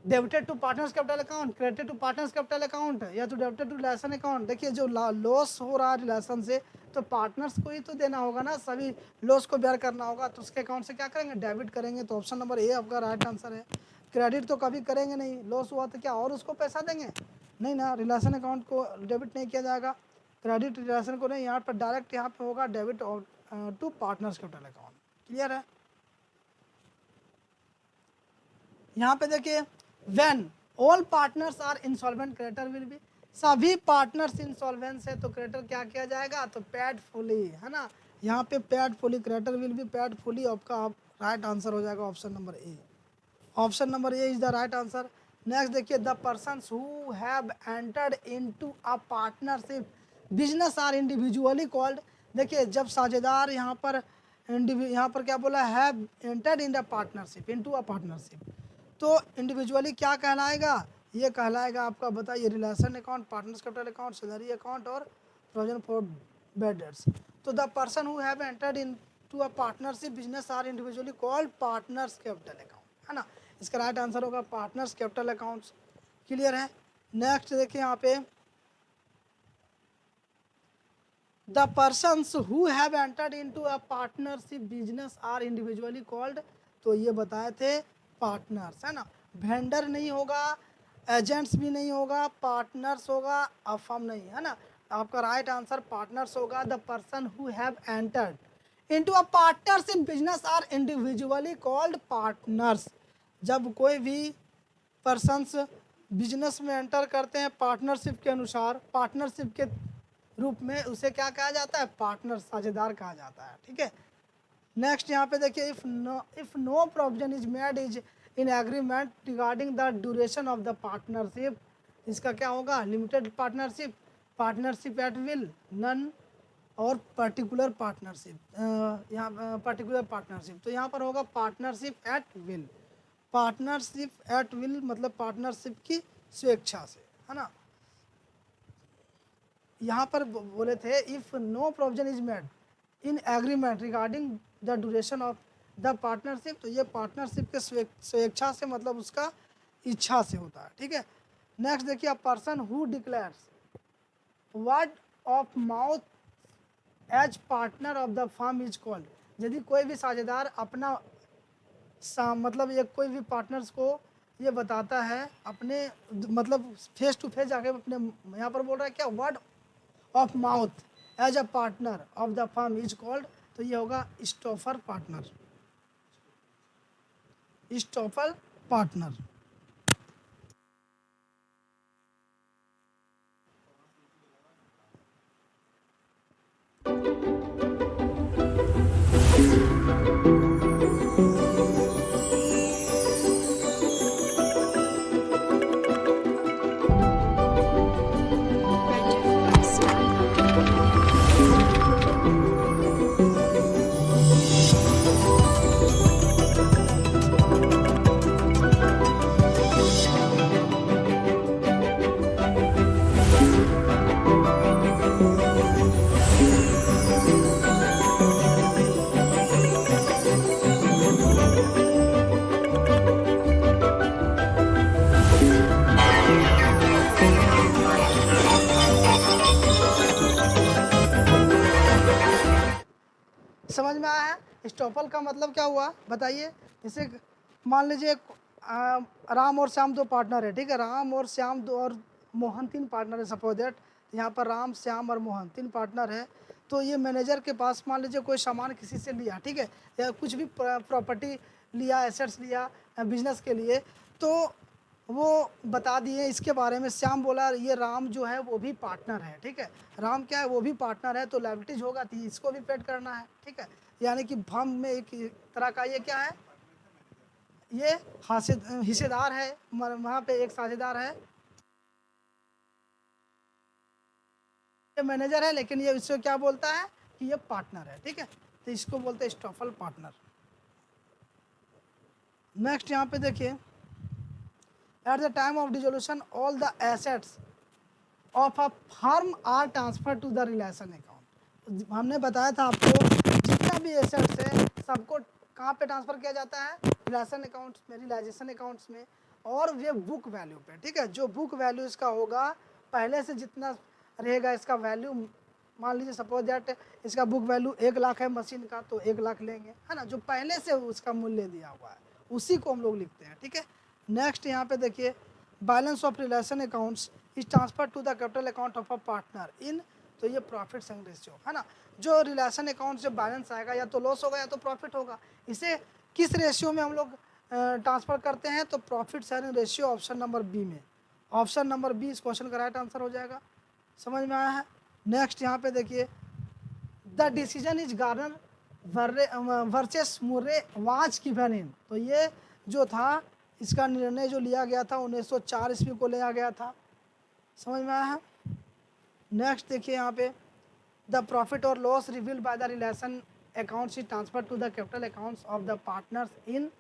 debited to partners capital account, credited to partners capital account, या तो डेबिटेड टू रिलेशन अकाउंट। देखिए जो लॉस हो रहा है रिलेशन से, तो पार्टनर्स को ही तो देना होगा ना, सभी लॉस को बेयर करना होगा, तो उसके अकाउंट से क्या करेंगे, डेबिट करेंगे। तो ऑप्शन नंबर ए आपका राइट आंसर है। क्रेडिट तो कभी करेंगे नहीं, लॉस हुआ तो क्या और उसको पैसा देंगे, नहीं ना, रिलेशन अकाउंट को डेबिट नहीं किया जाएगा, क्रेडिट रिलेशन को नहीं, यहाँ पर डायरेक्ट यहाँ पे होगा debit to partners capital account. Clear है। यहाँ पे देखिए when all partners are insolvent creditor will be, सभी पार्टनर्स इंसॉल्वेंस है तो क्रेडिटर क्या किया जाएगा, तो पेड फुली, है ना। यहाँ पे paid fully, creditor will be paid fully, आपका राइट आंसर हो जाएगा option number A. Option number A is the right answer. Next देखिए the persons who have entered into a partnership business are individually called. देखिए जब साझेदार यहाँ पर क्या बोला, have entered in the partnership, into a partnership, तो individually क्या कहलाएगा, ये कहलाएगा आपका, बताइए, relation account, partners capital account, salary account और प्रोविजन फॉर बेड डेट्स। तो the person who have entered into a partnership business are individually called partners capital account, है ना। इसका राइट आंसर होगा पार्टनर्स कैपिटल अकाउंट्स। क्लियर है। Next देखिए यहाँ पे the persons who have entered into a partnership business are individually called, तो ये बताए थे पार्टनर्स, है ना। वेंडर नहीं होगा, एजेंट्स भी नहीं होगा, पार्टनर्स होगा, अफर्म नहीं, है ना। आपका राइट आंसर पार्टनर्स होगा। The person who have entered into a partnership business are individually called partners. जब कोई भी पर्सन्स बिजनेस में एंटर करते हैं पार्टनरशिप के अनुसार, पार्टनरशिप के रूप में, उसे क्या कहा जाता है, पार्टनर, साझेदार कहा जाता है। ठीक है। नेक्स्ट यहाँ पे देखिए if no provision is made is in agreement regarding the duration of the partnership, इसका क्या होगा, limited partnership, partnership at will, none और पर्टिकुलर पार्टनरशिप। यहाँ पर्टिकुलर पार्टनरशिप, तो यहाँ पर होगा partnership at will. Partnership at will मतलब पार्टनरशिप की स्वेच्छा से, है ना। यहाँ पर बोले थे if no provision is made in agreement regarding the duration of the partnership, तो ये पार्टनरशिप के स्वेच्छा से मतलब उसका इच्छा से होता है। ठीक है। नेक्स्ट देखिए a person who declares word of mouth as partner of the firm is called, यदि कोई भी साझेदार अपना मतलब ये कोई भी पार्टनर्स को ये बताता है अपने, मतलब फेस टू फेस जाके अपने, यहाँ पर बोल रहा है क्या, word of mouth as a partner of the firm is called, तो ये होगा स्टॉफर पार्टनर, स्टॉफर पार्टनर। समझ में आया है। स्टॉपल का मतलब क्या हुआ बताइए। जैसे मान लीजिए राम और श्याम दो पार्टनर है, ठीक है, राम और श्याम दो और मोहन तीन पार्टनर है, सपोज दैट यहाँ पर राम श्याम और मोहन तीन पार्टनर है। तो ये मैनेजर के पास मान लीजिए कोई सामान किसी से लिया, ठीक है, या कुछ भी प्रॉपर्टी लिया, एसेट्स लिया बिजनेस के लिए, तो वो बता दिए इसके बारे में। श्याम बोला ये राम जो है वो भी पार्टनर है, ठीक है, राम क्या है वो भी पार्टनर है, तो लाइबिलिटीज होगा तो इसको भी पेड करना है। ठीक है, यानी कि फर्म में एक तरह का ये क्या है, ये हिस्सेदार है, वहाँ पे एक साझेदार है, ये मैनेजर है, लेकिन ये इसको क्या बोलता है कि ये पार्टनर है। ठीक है, तो इसको बोलते हैं स्टॉफल पार्टनर। नेक्स्ट यहाँ पे देखिए at the time of dissolution all the assets of a firm are transfer to the realisation account. हमने बताया था आपको जितना भी एसेट्स है सबको कहाँ पे ट्रांसफर किया जाता है, रिलेशन अकाउंट्स में, रियलाइजेशन अकाउंट्स में, और ये बुक वैल्यू पे। ठीक है, जो बुक वैल्यू इसका होगा पहले से जितना रहेगा इसका वैल्यू, मान लीजिए सपोज दैट इसका बुक वैल्यू 1 लाख है मशीन का, तो 1 लाख लेंगे, है ना, जो पहले से उसका मूल्य दिया हुआ है उसी को हम लोग लिखते हैं। ठीक है। नेक्स्ट यहाँ पे देखिए balance of realisation accounts is transfer to the capital account of a partner in, तो ये प्रॉफिट संग रेशियो, है ना, जो रिलेशन अकाउंट से बैलेंस आएगा या तो लॉस होगा या तो प्रॉफिट होगा, इसे किस रेशियो में हम लोग ट्रांसफ़र करते हैं तो profit sharing ratio option number B में, ऑप्शन नंबर बी इस क्वेश्चन का राइट आंसर हो जाएगा। समझ में आया है। नेक्स्ट यहाँ पे देखिए, the decision is Garner versus Murray was given in, तो ये जो था इसका निर्णय जो लिया गया था 1904 ईस्वी को लिया गया था। समझ में आया है। नेक्स्ट देखिए यहाँ पे, द प्रॉफिट और loss revealed by the relation accounts is transfer to the capital accounts of the partners in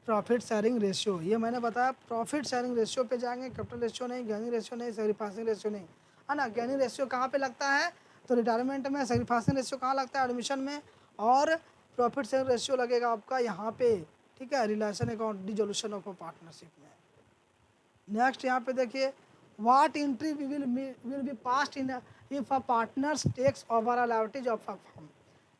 profit sharing ratio. ये मैंने बताया प्रॉफिट शेयरिंग रेशियो पे जाएंगे, कैपिटल रेशियो नहीं, गेनिंग रेशियो नहीं, सैक्रिफाइसिंग रेशियो नहीं, है ना। गेनिंग रेशियो कहाँ पे लगता है, तो रिटायरमेंट में। सैक्रिफाइसिंग रेशियो कहाँ लगता है, एडमिशन में। और प्रॉफिट शेयरिंग रेशियो लगेगा आपका यहाँ पे, ठीक है, relation account dissolution of a partnership में। नेक्स्ट यहाँ पे देखिए, what entry will be passed in if a partners takes over a liabilities of a firm.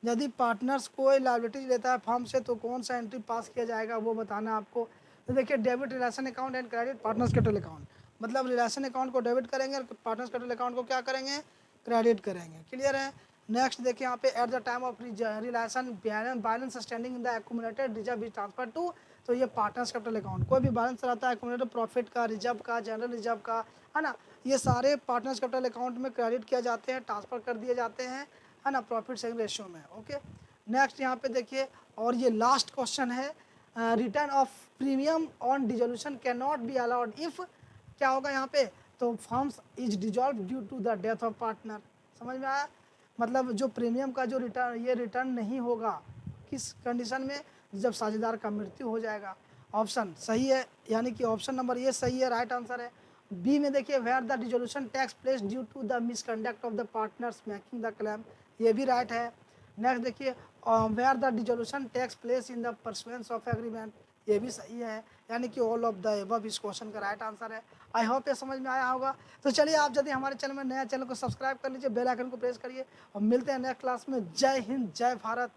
यदि पार्टनर्स कोई लायबिलिटीज लेता है फर्म से तो कौन सा एंट्री पास किया जाएगा वो बताना आपको। तो देखिए, debit realisation account and credit partners capital account, मतलब रिलेशन अकाउंट को डेबिट करेंगे और पार्टनर्स कैपिटल अकाउंट को क्या करेंगे, क्रेडिट करेंगे। क्लियर है। नेक्स्ट देखिए यहाँ पे, at the time of realisation balance standing in the accumulated reserve is transfer to, तो ये पार्टनर्स कैपिटल अकाउंट, कोई भी बैलेंस रहता है एक्यूमुलेटेड प्रॉफिट का, रिजर्व का, जनरल रिजर्व का, है ना, ये सारे पार्टनर्स कैपिटल अकाउंट में क्रेडिट किया जाते हैं, ट्रांसफर कर दिए जाते हैं, है ना, प्रॉफिट शेयरिंग रेशियो में। ओके। नेक्स्ट यहाँ पे देखिए, और ये लास्ट क्वेश्चन है, return of premium on dissolution can not be allowed if, क्या होगा यहाँ पे, तो firms is dissolve due to the death of partner. समझ में आया। मतलब जो प्रीमियम का जो रिटर्न, ये रिटर्न नहीं होगा किस कंडीशन में, जब साझेदार का मृत्यु हो जाएगा। ऑप्शन सही है, यानी कि ऑप्शन नंबर ये सही है, राइट आंसर है। बी में देखिए, where the dissolution takes place due to the misconduct of the partners making the claim, ये भी राइट है। नेक्स्ट देखिए, where the dissolution takes place in the pursuance of agreement, ये भी सही है, यानी कि ऑल ऑफ द एबव इस क्वेश्चन का राइट आंसर है। आई होप ये समझ में आया होगा। तो चलिए, आप यदि हमारे चैनल में नया, चैनल को सब्सक्राइब कर लीजिए, बेल आइकन को प्रेस करिए, और मिलते हैं नेक्स्ट क्लास में। जय हिंद, जय भारत।